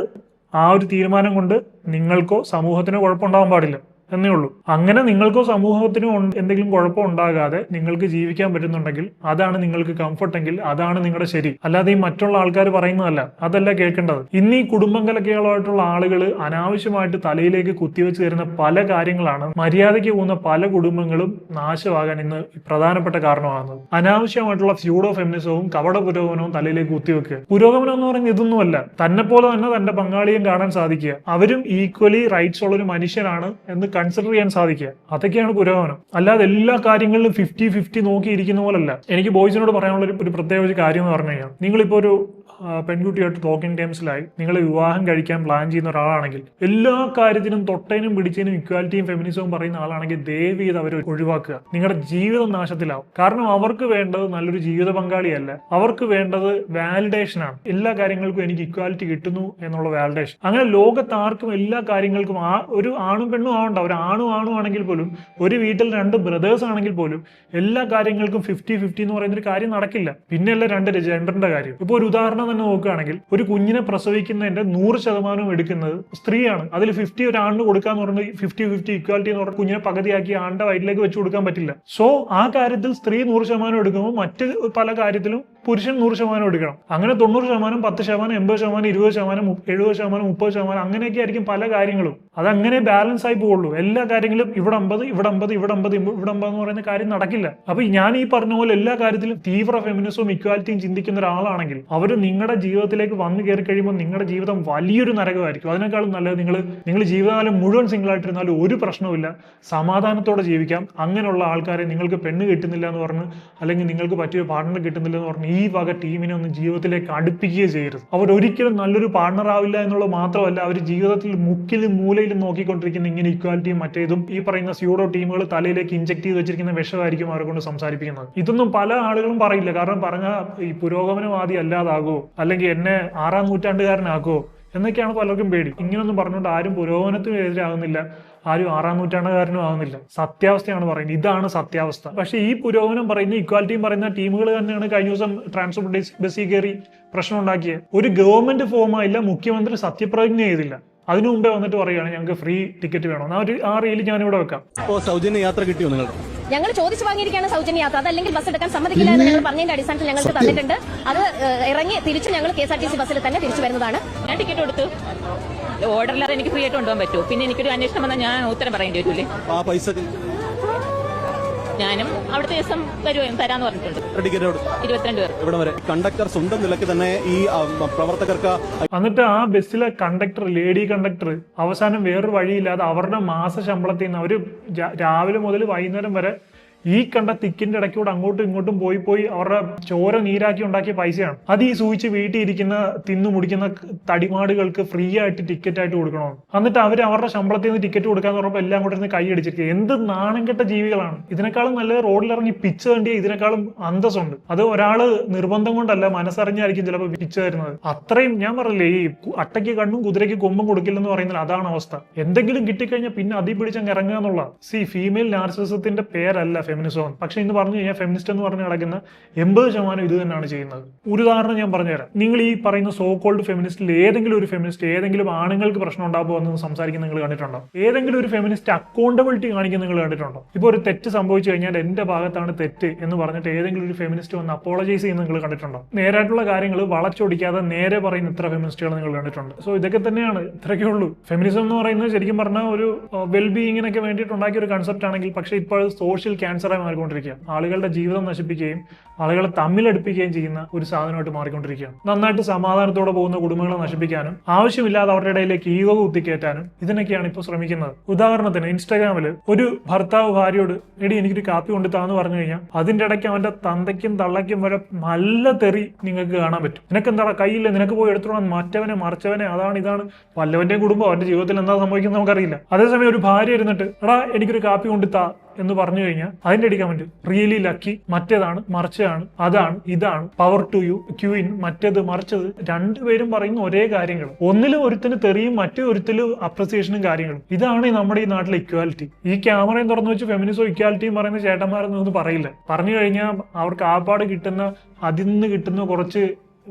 ആ ഒരു തീരുമാനം കൊണ്ട് നിങ്ങൾക്കോ സമൂഹത്തിനോ കുഴപ്പമുണ്ടാവാൻ പാടില്ല എന്നേ ഉള്ളൂ. അങ്ങനെ നിങ്ങൾക്കോ സമൂഹത്തിനോ എന്തെങ്കിലും കുഴപ്പം ഉണ്ടാകാതെ നിങ്ങൾക്ക് ജീവിക്കാൻ പറ്റുന്നുണ്ടെങ്കിൽ അതാണ് നിങ്ങൾക്ക് കംഫർട്ടെങ്കിൽ അതാണ് നിങ്ങളുടെ ശരി. അല്ലാതെ ഈ മറ്റുള്ള ആൾക്കാർ പറയുന്നതല്ല, അതല്ല കേൾക്കേണ്ടത്. ഇന്ന് ഈ കുടുംബം കലക്കികളായിട്ടുള്ള ആളുകൾ അനാവശ്യമായിട്ട് തലയിലേക്ക് കുത്തിവെച്ച് തരുന്ന പല കാര്യങ്ങളാണ് മര്യാദയ്ക്ക് പോകുന്ന പല കുടുംബങ്ങളും നാശമാകാൻ ഇന്ന് പ്രധാനപ്പെട്ട കാരണമാകുന്നത്. അനാവശ്യമായിട്ടുള്ള സ്യൂഡോ ഫെമിനിസവും കപട പുരോഗമനവും തലയിലേക്ക് കുത്തിവെക്കുക. പുരോഗമനം എന്ന് പറയുന്നത് ഇതൊന്നുമല്ല. തന്നെ പോലെ തന്നെ തന്റെ പങ്കാളിയും കാണാൻ സാധിക്കുക, അവരും ഈക്വലി റൈറ്റ്സ് ഉള്ള ഒരു മനുഷ്യനാണ് എന്ന് കൺസിഡർ ചെയ്യാൻ സാധിക്കുക, അതൊക്കെയാണ് പുരോഗമനം. അല്ലാതെ എല്ലാ കാര്യങ്ങളിലും 50-50 നോക്കിയിരിക്കുന്ന പോലല്ല. എനിക്ക് ബോയ്സിനോട് പറയാനുള്ള ഒരു പ്രത്യേക കാര്യം എന്ന് പറഞ്ഞു കഴിഞ്ഞാൽ, നിങ്ങളിപ്പോ ഒരു പെൺകുട്ടിയായിട്ട് ടോക്കിംഗ് ടൈംസിലായി നിങ്ങൾ വിവാഹം കഴിക്കാൻ പ്ലാൻ ചെയ്യുന്ന ഒരാളാണെങ്കിൽ, എല്ലാ കാര്യത്തിനും തൊട്ടതിനും പിടിച്ചതിനും ഇക്വാലിറ്റിയും ഫെമിനിസവും പറയുന്ന ആളാണെങ്കിൽ ദയവ് ചെയ്ത് അവർ ഒഴിവാക്കുക. നിങ്ങളുടെ ജീവിതം നാശത്തിലാവും. കാരണം അവർക്ക് വേണ്ടത് നല്ലൊരു ജീവിത പങ്കാളിയല്ല, അവർക്ക് വേണ്ടത് വാലിഡേഷൻ ആണ്. എല്ലാ കാര്യങ്ങൾക്കും എനിക്ക് ഇക്വാലിറ്റി കിട്ടുന്നു എന്നുള്ള വാലിഡേഷൻ. അങ്ങനെ ലോകത്ത് ആർക്കും എല്ലാ കാര്യങ്ങൾക്കും ഒരു ആണും പെണ്ണും ആവണ്ട, ഒരു ആണും ആണെങ്കിൽ പോലും, ഒരു വീട്ടിൽ 2 ബ്രദേഴ്സ് ആണെങ്കിൽ പോലും എല്ലാ കാര്യങ്ങൾക്കും 50-50 എന്ന് പറയുന്ന ഒരു കാര്യം നടക്കില്ല. പിന്നെയല്ല 2 ജെൻഡറിന്റെ കാര്യം. ഇപ്പൊ ഒരു ഉദാഹരണം തന്നെ നോക്കുകയാണെങ്കിൽ, ഒരു കുഞ്ഞിനെ പ്രസവിക്കുന്നതിന്റെ 100% എടുക്കുന്നത് സ്ത്രീയാണ്. അതിൽ 50 ഒരു ആണിന് കൊടുക്കാന്ന് പറഞ്ഞ് 50-50 ഇക്വാലിറ്റി എന്ന് പറഞ്ഞ കുഞ്ഞിനെ പകുതിയാക്കി ആണിന്റെ വയറ്റിലേക്ക് വെച്ച് കൊടുക്കാൻ പറ്റില്ല. സോ ആ കാര്യത്തിൽ സ്ത്രീ 100% എടുക്കുമ്പോൾ മറ്റ് പല കാര്യത്തിലും പുരുഷൻ 100% എടുക്കണം. അങ്ങനെ 90%, 10%, 80%, 20%, 70%, 30% അങ്ങനെയൊക്കെ ആയിരിക്കും പല കാര്യങ്ങളും. അതങ്ങനെ ബാലൻസ് ആയി പോവുള്ളൂ. എല്ലാ കാര്യങ്ങളും ഇവിടെ 50 എന്ന് പറയുന്ന കാര്യം നടക്കില്ല. അപ്പൊ ഞാൻ ഈ പറഞ്ഞ പോലെ എല്ലാ കാര്യത്തിലും തീവ്ര ഫെമിനിസവും ഇക്വാലിറ്റിയും ചിന്തിക്കുന്ന ഒരാളാണെങ്കിൽ അവർ നിങ്ങളുടെ ജീവിതത്തിലേക്ക് വന്നു കയറി കഴിയുമ്പോൾ നിങ്ങളുടെ ജീവിതം വലിയൊരു നരകമായിരിക്കും. അതിനേക്കാളും നല്ലത് നിങ്ങൾ ജീവിതകാലം മുഴുവൻ സിംഗിൾ ആയിട്ടിരുന്നാലും ഒരു പ്രശ്നവുമില്ല, സമാധാനത്തോടെ ജീവിക്കാം. അങ്ങനെയുള്ള ആൾക്കാരെ നിങ്ങൾക്ക് പെണ്ണ് കിട്ടുന്നില്ല എന്ന് പറഞ്ഞ്, അല്ലെങ്കിൽ നിങ്ങൾക്ക് പറ്റിയ പാർട്ണർ കിട്ടുന്നില്ല എന്ന് പറഞ്ഞ് ഈ വക ടീമിനെ ഒന്നും ജീവിതത്തിലേക്ക് അടുപ്പിക്കുകയോ ചെയ്യരുത്. അവരൊരിക്കലും നല്ലൊരു പാർട്ണർ ആവില്ല എന്നുള്ളത് മാത്രമല്ല, അവർ ജീവിതത്തിൽ മുക്കിലും മൂലയിലും നോക്കിക്കൊണ്ടിരിക്കുന്ന ഇങ്ങനെ ഇക്വാലിറ്റിയും മറ്റേതും ഈ പറയുന്ന സ്യൂഡോ ടീമുകൾ തലയിലേക്ക് ഇഞ്ചക്ട് ചെയ്ത് വെച്ചിരിക്കുന്ന വിഷമായിരിക്കും അവരെ കൊണ്ട് സംസാരിപ്പിക്കുന്നത്. ഇതൊന്നും പല ആളുകളും പറയില്ല. കാരണം പറഞ്ഞാൽ ഈ പുരോഗമനവാദി അല്ലാതാകുമോ, അല്ലെങ്കിൽ എന്നെ 6ാം നൂറ്റാണ്ടുകാരനാക്കുമോ എന്നൊക്കെയാണ് പലർക്കും പേടി. ഇങ്ങനൊന്നും പറഞ്ഞുകൊണ്ട് ആരും പുരോഗമനത്തിനും എതിരാകുന്നില്ല, ആരും 6ാം നൂറ്റാണ്ടുകാരനും ആകുന്നില്ല. സത്യാവസ്ഥയാണ് പറയുന്നത്, ഇതാണ് സത്യാവസ്ഥ. പക്ഷെ ഈ പുരോഗമനം പറയുന്ന ഇക്വാലിറ്റിയും പറയുന്ന ടീമുകൾ തന്നെയാണ് കഴിഞ്ഞ ദിവസം ട്രാൻസ്പോർട്ട് ബസ്സിൽ കയറി പ്രശ്നം ഉണ്ടാക്കിയത്. ഒരു ഗവൺമെന്റ് ഫോം ആയില്ല, മുഖ്യമന്ത്രി സത്യപ്രതിജ്ഞ ചെയ്തില്ല, അതിനു മുമ്പേ വന്നിട്ട് പറയുകയാണ് ഞങ്ങൾക്ക് ഫ്രീ ടിക്കറ്റ് വേണം. ആ റീൽ ഞാനിവിടെ വെക്കാം. സൗജന്യ യാത്ര കിട്ടിയോ നിങ്ങൾ? ഞങ്ങൾ ചോദിച്ചു വാങ്ങിയിരിക്കുകയാണ് സൗജന്യ യാത്ര. അതല്ലെങ്കിൽ ബസ് എടുക്കാൻ സമ്മതിക്കില്ല എന്ന് ഞങ്ങൾ പറഞ്ഞതിന്റെ അടിസ്ഥാനത്തിൽ ഞങ്ങൾക്ക് തന്നിട്ടുണ്ട്. അത് ഇറങ്ങി തിരിച്ച് ഞങ്ങൾ KSRTC ബസ്സിൽ തന്നെ തിരിച്ചു വരുന്നതാണ്. ഞാൻ ടിക്കറ്റ് കൊടുത്തു, ഓർഡറില്ലാതെ എനിക്ക് ഫ്രീ ആയിട്ട് കൊണ്ടുപോകാൻ പറ്റുമോ? പിന്നെ എനിക്കൊരു അന്വേഷണം വന്നാൽ ഞാൻ ഉത്തരം പറയേണ്ടി വരില്ലേ? ആ പൈസ ഞാനും അവിടുത്തെ ദിവസം തരാന്ന് പറഞ്ഞിട്ടുണ്ട്. 22 പേർ. ഇവിടെ വരെ കണ്ടക്ടർ സ്വന്തം നിലയ്ക്ക് തന്നെ ഈ പ്രവർത്തകർക്ക്, എന്നിട്ട് ആ ബസ്സിലെ കണ്ടക്ടർ, ലേഡി കണ്ടക്ടർ അവസാനം വേറൊരു വഴിയില്ലാതെ അവരുടെ മാസ ശമ്പളത്തിൽ നിന്ന് അവർ രാവിലെ മുതൽ വൈകുന്നേരം വരെ ഈ കണ്ട തിക്കിന്റെ ഇടയ്ക്കൂടെ അങ്ങോട്ടും ഇങ്ങോട്ടും പോയി അവരുടെ ചോര നീരാക്കി ഉണ്ടാക്കിയ പൈസയാണ്. അത് ഈ സൂചിച്ച് വീട്ടിൽ ഇരിക്കുന്ന തിന്നു മുടിക്കുന്ന തടിമാടുകൾക്ക് ഫ്രീ ആയിട്ട് ടിക്കറ്റ് ആയിട്ട് കൊടുക്കണം. എന്നിട്ട് അവർ അവരുടെ ശമ്പളത്തിൽ നിന്ന് ടിക്കറ്റ് കൊടുക്കാന്ന് പറഞ്ഞപ്പോൾ എല്ലാം കൂടെ ഇരുന്ന് കൈ അടിച്ചിരിക്കുക. എന്ത് നാണം കെട്ട ജീവികളാണ്. ഇതിനേക്കാളും നല്ല റോഡിലിറങ്ങി പിച്ച് തണ്ടിയ ഇതിനേക്കാളും അന്തസ്സുണ്ട്. അത് ഒരാള് നിർബന്ധം കൊണ്ടല്ല, മനസ്സറിഞ്ഞായിരിക്കും ചിലപ്പോൾ പിച്ച് തരുന്നത്. അത്രയും ഞാൻ പറഞ്ഞില്ലേ, ഈ അട്ടയ്ക്ക് കണ്ണും കുതിരയ്ക്ക് കൊമ്പും കൊടുക്കില്ലെന്ന് പറയുന്നത് അതാണ് അവസ്ഥ. എന്തെങ്കിലും കിട്ടിക്കഴിഞ്ഞാൽ പിന്നെ അതി പിടിച്ചങ്ങ് ഇറങ്ങുക എന്നുള്ള. ഫീമെയിൽ നാർസിസത്തിന്റെ പേരല്ല ഫെമിനിസം. പക്ഷെ ഇന്ന് പറഞ്ഞു കഴിഞ്ഞാൽ ഫെമിനിസ്റ്റ് എന്ന് പറഞ്ഞ് നടക്കുന്ന 80% ഇത് തന്നെയാണ് ചെയ്യുന്നത്. ഒരു ഉദാഹരണം ഞാൻ പറഞ്ഞുതരാം. നിങ്ങൾ ഈ പറയുന്ന സോ കോൾഡ് ഫെമിനിസ്റ്റിൽ ഏതെങ്കിലും ഒരു ഫെമിനിസ്റ്റ് ഏതെങ്കിലും ആണുങ്ങൾക്ക് പ്രശ്നം ഉണ്ടാകുമ്പോൾ എന്ന് സംസാരിക്കുന്ന നിങ്ങൾ കണ്ടിട്ടുണ്ടോ? ഏതെങ്കിലും ഒരു ഫെമിനിസ്റ്റ് അക്കൗണ്ടബിലിറ്റി കാണിക്കുന്ന നിങ്ങൾ കണ്ടിട്ടുണ്ടോ? ഇപ്പോൾ ഒരു തെറ്റ് സംഭവിച്ചു കഴിഞ്ഞാൽ എന്റെ ഭാഗത്താണ് തെറ്റ് എന്ന് പറഞ്ഞിട്ട് ഏതെങ്കിലും ഒരു ഫെമിനിസ്റ്റ് വന്ന് അപ്പോളജൈസ് ചെയ്യുന്ന നിങ്ങൾ കണ്ടിട്ടുണ്ടോ? നേരായിട്ടുള്ള കാര്യങ്ങൾ വളച്ചൊടിക്കാതെ നേരെ പറയുന്ന ഇത്ര ഫെമിനിസ്റ്റുകൾ നിങ്ങൾ കണ്ടിട്ടുണ്ട്. സോ ഇതൊക്കെ തന്നെയാണ്, ഇത്രയൊക്കെ ഉള്ളൂ. ഫെമിനിസം എന്ന് പറയുന്നത് ശരിക്കും പറഞ്ഞാൽ ഒരു വെൽബീയിങ്ങിനൊക്കെ വേണ്ടിയിട്ട് ഉണ്ടാക്കിയ ഒരു കൺസെപ്റ്റ് ആണെങ്കിൽ, പക്ഷേ ഇപ്പോൾ സോഷ്യൽ ക്യാൻസറായി മാറിക്കൊണ്ടിരിക്കുക. ആളുകളുടെ ജീവിതം നശിപ്പിക്കുകയും ആളുകളെ തമ്മിലടുപ്പിക്കുകയും ചെയ്യുന്ന ഒരു സാധനമായിട്ട് മാറിക്കൊണ്ടിരിക്കുകയാണ്. നന്നായിട്ട് സമാധാനത്തോടെ പോകുന്ന കുടുംബങ്ങളെ നശിപ്പിക്കാനും ആവശ്യമില്ലാതെ അവരുടെ ഇടയിലേക്ക് ഈഗോ കുത്തിക്കയറ്റാനും ഇതിനൊക്കെയാണ് ഇപ്പോൾ ശ്രമിക്കുന്നത്. ഉദാഹരണത്തിന് ഇൻസ്റ്റാഗ്രാമിൽ ഒരു ഭർത്താവ് ഭാര്യയോട് എടി എനിക്കൊരു കാപ്പി കൊണ്ട് താന്ന് പറഞ്ഞു കഴിഞ്ഞാൽ അതിന്റെ ഇടയ്ക്ക് അവന്റെ തന്തയ്ക്കും തള്ളയ്ക്കും വരെ നല്ല തെറി നിങ്ങൾക്ക് കാണാൻ പറ്റും. നിനക്ക് എന്താ കയ്യില്ല, നിനക്ക് പോയി എടുത്തോളാം, മറ്റവനെ മറിച്ചവനെ, അതാണ് ഇതാണ്. വല്ലവന്റെയും കുടുംബം അവന്റെ ജീവിതത്തിൽ എന്താ സംഭവിക്കുന്നത് നമുക്കറിയില്ല. അതേസമയം ഒരു ഭാര്യ ഇരുന്നിട്ട് എടാ എനിക്കൊരു കാപ്പി കൊണ്ട് താ എന്ന് പറഞ്ഞു കഴിഞ്ഞാൽ അതിന്റെ അടിക്കാൻ പറ്റും റിയലി ലക്കി, മറ്റേതാണ് മറിച്ചതാണ്, അതാണ് ഇതാണ്, പവർ ടു യു, ക്യൂയിൻ, മറ്റേത് മറിച്ചത്. രണ്ടുപേരും പറയുന്ന ഒരേ കാര്യങ്ങൾ. ഒന്നിലും ഒരുത്തിന് തെറിയും മറ്റേ ഒരുത്തിലും അപ്രിസിയേഷനും കാര്യങ്ങളും. ഇതാണ് നമ്മുടെ ഈ നാട്ടിലെ ഇക്വാലിറ്റി. ഈ ക്യാമറയും തുറന്നു വെച്ച് ഫെമിനിസവും ഇക്വാലിറ്റിയും പറയുന്ന ചേട്ടന്മാരൊന്നും പറയില്ല. പറഞ്ഞു കഴിഞ്ഞാൽ അവർക്ക് ആപ്പാട് കിട്ടുന്ന അതിൽ നിന്ന് കിട്ടുന്ന കുറച്ച്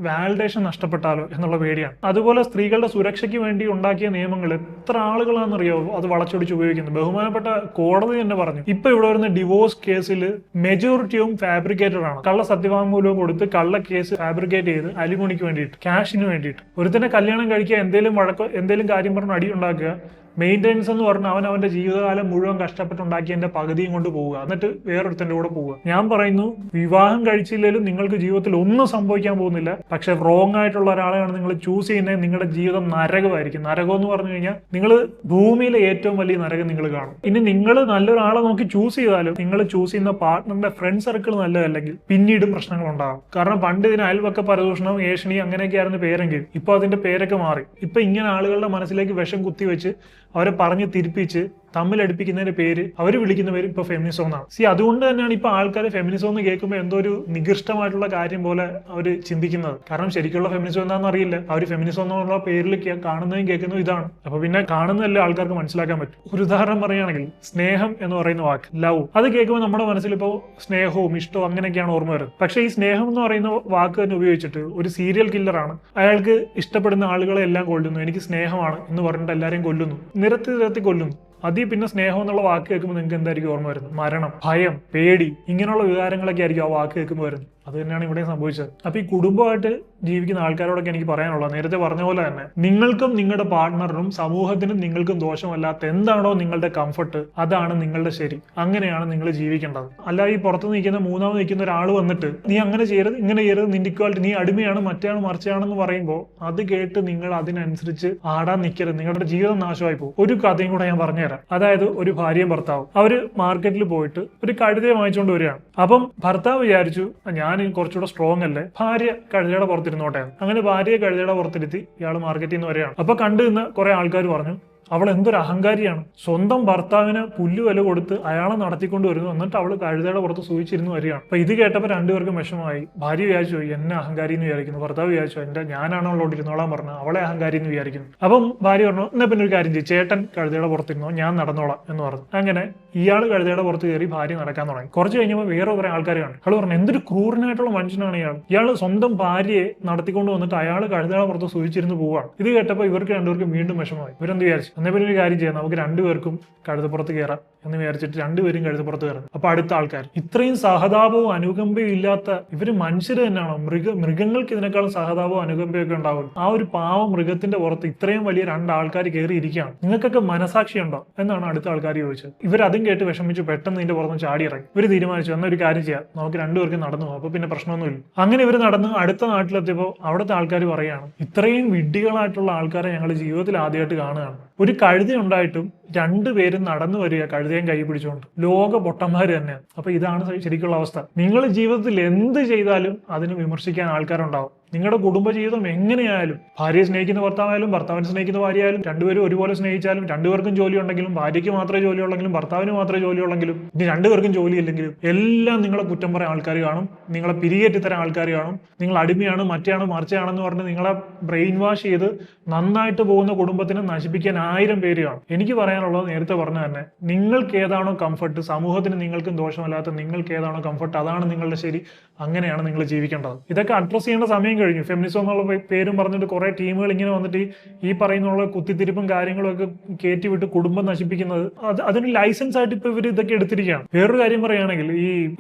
വാലിഡേഷൻ നഷ്ടപ്പെട്ടാലോ എന്നുള്ള പേടിയാണ്. അതുപോലെ സ്ത്രീകളുടെ സുരക്ഷയ്ക്ക് വേണ്ടി ഉണ്ടാക്കിയ നിയമങ്ങൾ എത്ര ആളുകളാണെന്നറിയോ അത് വളച്ചൊടിച്ച് ഉപയോഗിക്കുന്നത്. ബഹുമാനപ്പെട്ട കോടതി തന്നെ പറഞ്ഞു, ഇപ്പൊ ഇവിടെ വരുന്ന ഡിവോഴ്സ് കേസിൽ മെജോറിറ്റിയും ഫാബ്രിക്കേറ്റഡ് ആണ്. കള്ള സത്യവാങ്മൂലവും കൊടുത്ത് കള്ള കേസ് ഫാബ്രിക്കേറ്റ് ചെയ്ത് അലിമണിക്ക് വേണ്ടിയിട്ട്, ക്യാഷിന് വേണ്ടിയിട്ട്. ഒരുത്തന്നെ കല്യാണം കഴിക്കുക, എന്തെങ്കിലും കാര്യം പറഞ്ഞ് അടി ഉണ്ടാക്കുക, മെയിൻ്റെനൻസ് എന്ന് പറഞ്ഞാൽ അവൻ അവന്റെ ജീവിതകാലം മുഴുവൻ കഷ്ടപ്പെട്ടുണ്ടാക്കിയതിന്റെ പകുതിയും കൊണ്ട് പോവുക, എന്നിട്ട് വേറൊരുത്തന്റെ കൂടെ പോവുക. ഞാൻ പറയുന്നു, വിവാഹം കഴിച്ചില്ലെങ്കിലും നിങ്ങൾക്ക് ജീവിതത്തിൽ ഒന്നും സംഭവിക്കാൻ പോകുന്നില്ല. പക്ഷെ റോങ് ആയിട്ടുള്ള ഒരാളെയാണ് നിങ്ങൾ ചൂസ് ചെയ്യുന്നത്, നിങ്ങളുടെ ജീവിതം നരകമായിരിക്കും. നരകം എന്ന് പറഞ്ഞു കഴിഞ്ഞാൽ നിങ്ങൾ ഭൂമിയിലെ ഏറ്റവും വലിയ നരകം നിങ്ങൾ കാണും. ഇനി നിങ്ങൾ നല്ലൊരാളെ നോക്കി ചൂസ് ചെയ്താലും നിങ്ങൾ ചൂസ് ചെയ്യുന്ന പാർട്ട്ണറിന്റെ ഫ്രണ്ട് സർക്കിൾ നല്ലതല്ലെങ്കിൽ പിന്നീടും പ്രശ്നങ്ങൾ ഉണ്ടാകും. കാരണം പണ്ട് ഇതിന് അയൽവക്ക പരദൂഷണം, ഏഷണി അങ്ങനെയൊക്കെ ആയിരുന്നു പേരെങ്കിൽ ഇപ്പൊ അതിന്റെ പേരൊക്കെ മാറി. ഇപ്പൊ ഇങ്ങനെ ആളുകളുടെ മനസ്സിലേക്ക് വിഷം കുത്തിവെച്ച് അവരെ പറഞ്ഞ് തിരിപ്പിച്ച് തമ്മിലടുപ്പിക്കുന്നതിന്റെ പേര് അവർ വിളിക്കുന്ന പേര് ഇപ്പൊ ഫെമിനിസം എന്നാണ്. അതുകൊണ്ട് തന്നെയാണ് ഇപ്പൊ ആൾക്കാർ ഫെമിനിസം എന്ന് കേൾക്കുമ്പോൾ എന്തോ ഒരു നികൃഷ്ടമായിട്ടുള്ള കാര്യം പോലെ അവർ ചിന്തിക്കുന്നത്. കാരണം ശരിക്കുള്ള ഫെമിനിസം എന്താണെന്ന് അറിയില്ല. അവർ ഫെമിനിസം എന്നുള്ള പേരിൽ കാണുന്നതും കേൾക്കുന്നതും ഇതാണ്. അപ്പൊ പിന്നെ കാണുന്നതല്ലേ ആൾക്കാർക്ക് മനസ്സിലാക്കാൻ പറ്റും. ഒരു ഉദാഹരണം പറയുകയാണെങ്കിൽ സ്നേഹം എന്ന് പറയുന്ന വാക്ക്, ലവ്, അത് കേൾക്കുമ്പോൾ നമ്മുടെ മനസ്സിൽ ഇപ്പോൾ സ്നേഹവും ഇഷ്ടവും അങ്ങനെയൊക്കെയാണ് ഓർമ്മ വരുന്നത്. പക്ഷേ ഈ സ്നേഹം എന്ന് പറയുന്ന വാക്ക് തന്നെ ഉപയോഗിച്ചിട്ട് ഒരു സീരിയൽ കില്ലറാണ്, അയാൾക്ക് ഇഷ്ടപ്പെടുന്ന ആളുകളെ എല്ലാം കൊല്ലുന്നു, എനിക്ക് സ്നേഹമാണ് എന്ന് പറഞ്ഞിട്ട് എല്ലാവരെയും കൊല്ലുന്നു, നിരത്തി കൊല്ലുന്നു. അതിൽ പിന്നെ സ്നേഹം എന്നുള്ള വാക്ക് കേൾക്കുമ്പോൾ നിങ്ങൾക്ക് എന്തായിരിക്കും ഓർമ്മ വരുന്നത്? മരണം, ഭയം, പേടി, ഇങ്ങനെയുള്ള വികാരങ്ങളൊക്കെ ആയിരിക്കും ആ വാക്ക് കേൾക്കുമ്പോൾ വരുന്നത്. അത് തന്നെയാണ് ഇവിടെ സംഭവിച്ചത്. അപ്പൊ ഈ കുടുംബമായിട്ട് ജീവിക്കുന്ന ആൾക്കാരോടൊക്കെ എനിക്ക് പറയാനുള്ളത്, നേരത്തെ പറഞ്ഞ പോലെ തന്നെ നിങ്ങൾക്കും നിങ്ങളുടെ പാർട്ട്ണറിനും സമൂഹത്തിനും നിങ്ങൾക്കും ദോഷമല്ലാത്ത എന്താണോ നിങ്ങളുടെ കംഫർട്ട്, അതാണ് നിങ്ങളുടെ ശരി. അങ്ങനെയാണ് നിങ്ങൾ ജീവിക്കേണ്ടത്. അല്ല ഈ പുറത്ത് നിൽക്കുന്ന മൂന്നാമത് നിൽക്കുന്ന ഒരാൾ വന്നിട്ട് നീ അങ്ങനെ ചെയ്യരുത്, ഇങ്ങനെ ചെയ്യരുത്, നിന്റെ ഇക്വാലിറ്റി, നീ അടിമയാണ്, മറ്റേയാണ് മറിച്ചാണെന്ന് പറയുമ്പോൾ അത് കേട്ട് നിങ്ങൾ അതിനനുസരിച്ച് ആടാൻ നിൽക്കരുത്. നിങ്ങളുടെ ജീവിതം നാശമായി പോകും. ഒരു കഥയും കൂടെ ഞാൻ പറഞ്ഞുതരാം. അതായത് ഒരു ഭാര്യയും ഭർത്താവും അവര് മാർക്കറ്റിൽ പോയിട്ട് ഒരു കഴുതയെ വാങ്ങിച്ചുകൊണ്ട് വരികയാണ്. അപ്പം ഭർത്താവ് വിചാരിച്ചു ഞാൻ കുറച്ചുകൂടെ സ്ട്രോങ് അല്ലേ, ഭാര്യ കഴുതയുടെ പുറത്തിരുന്നോട്ടെ. അങ്ങനെ ഭാര്യയെ കഴുതയുടെ പുറത്തിരുത്തി ഇയാൾ മാർക്കറ്റിൽ നിന്ന് വരികയാണ്. അപ്പൊ കണ്ടു നിന്ന കുറെ ആൾക്കാർ പറഞ്ഞു, അവൾ എന്തൊരു അഹങ്കാരിയാണ്, സ്വന്തം ഭർത്താവിന് പുല്ല് വില കൊടുത്ത് അയാളെ നടത്തിക്കൊണ്ട് വരുന്നു, എന്നിട്ട് അവൾ കഴുതയുടെ പുറത്ത് സൂചിച്ചിരുന്നു വരികയാണ്. അപ്പൊ ഇത് കേട്ടപ്പോൾ രണ്ടുപേർക്കും വിഷമമായി. ഭാര്യ വിചാരിച്ചു എന്നെ അഹങ്കാരി എന്ന് വിചാരിക്കുന്നു, ഭർത്താവ് വിചാരിച്ചു ഞാനാണ് അവളോട് ഇരുന്നോളാൻ പറഞ്ഞു, അവളെ അഹങ്കാരി എന്ന് വിചാരിക്കുന്നു. അപ്പം ഭാര്യ പറഞ്ഞു എന്നാ പിന്നെ ഒരു കാര്യം ചെയ്യും, ചേട്ടൻ കഴുതയുടെ പുറത്തിരുന്നോ, ഞാൻ നടന്നോളാം എന്ന് പറഞ്ഞു. അങ്ങനെ ഇയാൾ കഴുതയുടെ പുറത്ത് കയറി ഭാര്യ നടക്കാൻ തുടങ്ങി. കുറച്ച് കഴിഞ്ഞപ്പോൾ വേറെ കുറെ ആൾക്കാർ കാണും. അവൾ പറഞ്ഞു എന്തൊരു ക്രൂരനായിട്ടുള്ള മനുഷ്യനാണ് ഇയാൾ സ്വന്തം ഭാര്യയെ നടത്തിക്കൊണ്ട് വന്നിട്ട് അയാൾ കഴുതയുടെ പുറത്ത് സൂചിച്ചിരുന്ന് പോവാണ്. ഇത് കേട്ടപ്പോൾ ഇവർക്ക് രണ്ടുപേർക്കും വീണ്ടും വിഷമമായി. ഇവരെന്ത് വിചാരിച്ചു, എന്നേ പിന്നെ ഒരു കാര്യം ചെയ്യാം, നമുക്ക് രണ്ടുപേർക്കും കഴുതപ്പുറത്ത് കയറാം എന്ന് വിചാരിച്ചിട്ട് രണ്ടുപേരും കഴുതപ്പുറത്ത് കയറാം. അപ്പൊ അടുത്ത ആൾക്കാർ ഇത്രയും സഹതാപവും അനുകമ്പയും ഇല്ലാത്ത ഇവര് മനുഷ്യർ തന്നെയാണോ? മൃഗങ്ങൾക്ക് ഇതിനേക്കാളും സഹതാപവും അനുകമ്പയൊക്കെ ഉണ്ടാവും. ആ ഒരു പാവം മൃഗത്തിന്റെ പുറത്ത് ഇത്രയും വലിയ രണ്ടാൾക്കാർ കയറി ഇരിക്കുകയാണ്, നിങ്ങൾക്കൊക്കെ മനസാക്ഷി ഉണ്ടോ എന്നാണ് അടുത്ത ആൾക്കാർ ചോദിച്ചത്. ഇവരതും കേട്ട് വിഷമിച്ച് പെട്ടെന്ന് ഇതിന്റെ പുറത്ത് ചാടി ഇറങ്ങി. ഇവർ തീരുമാനിച്ചു എന്നൊരു കാര്യം ചെയ്യാം, നമുക്ക് രണ്ടുപേർക്കും നടന്നു പോകും, അപ്പൊ പിന്നെ പ്രശ്നമൊന്നുമില്ല. അങ്ങനെ ഇവർ നടന്ന് അടുത്ത നാട്ടിലെത്തിയപ്പോൾ അവിടുത്തെ ആൾക്കാർ പറയാണ് ഇത്രയും വിഡ്ഢികളായിട്ടുള്ള ആൾക്കാരെ ഞങ്ങൾ ജീവിതത്തിൽ ആദ്യമായിട്ട് കാണുകയാണ്. ഒരു കഴുത ഉണ്ടായിട്ടും രണ്ടുപേരും നടന്നു വരിക കഴുതയും കൈ പിടിച്ചുകൊണ്ട്. ലോക പൊട്ടന്മാര് തന്നെയാണ്. അപ്പൊ ഇതാണ് ശരിക്കുള്ള അവസ്ഥ. നിങ്ങൾ ജീവിതത്തിൽ എന്ത് ചെയ്താലും അതിന് വിമർശിക്കാൻ ആൾക്കാരുണ്ടാവും. നിങ്ങളുടെ കുടുംബജീവിതം എങ്ങനെയായാലും, ഭാര്യയെ സ്നേഹിക്കുന്ന ഭർത്താവായാലും ഭർത്താവിനെ സ്നേഹിക്കുന്ന ഭാര്യയായാലും, രണ്ടുപേരും ഒരുപോലെ സ്നേഹിച്ചാലും, രണ്ടുപേർക്കും ജോലി ഉണ്ടെങ്കിലും, ഭാര്യയ്ക്ക് മാത്രമേ ജോലി ഉള്ളെങ്കിലും ഭർത്താവിന് മാത്രമേ ജോലി ഉള്ളെങ്കിലും, ഇനി രണ്ടുപേർക്കും ജോലി ഇല്ലെങ്കിലും എല്ലാം നിങ്ങളെ കുറ്റം പറയാൻ ആൾക്കാർ കാണും, നിങ്ങളെ പിരികേറ്റി തരാൻ ആൾക്കാർ കാണും. നിങ്ങൾ അടിമയാണ്, മറ്റെയാണ്, മറിച്ചാണെന്ന് പറഞ്ഞ് നിങ്ങളെ ബ്രെയിൻ വാഷ് ചെയ്ത് നന്നായിട്ട് പോകുന്ന കുടുംബത്തിനെ നശിപ്പിക്കാൻ 1000 പേര് കാണും. എനിക്ക് പറയാനുള്ളത് നേരത്തെ പറഞ്ഞ തന്നെ, നിങ്ങൾക്ക് ഏതാണോ കംഫർട്ട്, സമൂഹത്തിന് നിങ്ങൾക്കും ദോഷമല്ലാത്ത നിങ്ങൾക്ക് ഏതാണോ കംഫർട്ട്, അതാണ് നിങ്ങളുടെ ശരി. അങ്ങനെയാണ് നിങ്ങൾ ജീവിക്കേണ്ടത്. ഇതൊക്കെ അഡ്രസ് ചെയ്യേണ്ട സമയം കഴിഞ്ഞു. ഫെമിനിസം എന്നുള്ള പേരും പറഞ്ഞിട്ട് കുറെ ടീമുകൾ ഇങ്ങനെ വന്നിട്ട് ഈ പറയുന്നുള്ള കുത്തിത്തിരിപ്പും കാര്യങ്ങളും ഒക്കെ കയറ്റിവിട്ട് കുടുംബം നശിപ്പിക്കുന്നത്, അതിന് ലൈസൻസ് ആയിട്ട് ഇപ്പൊ ഇവർ ഇതൊക്കെ എടുത്തിരിക്കുകയാണ്. വേറൊരു കാര്യം പറയുകയാണെങ്കിൽ,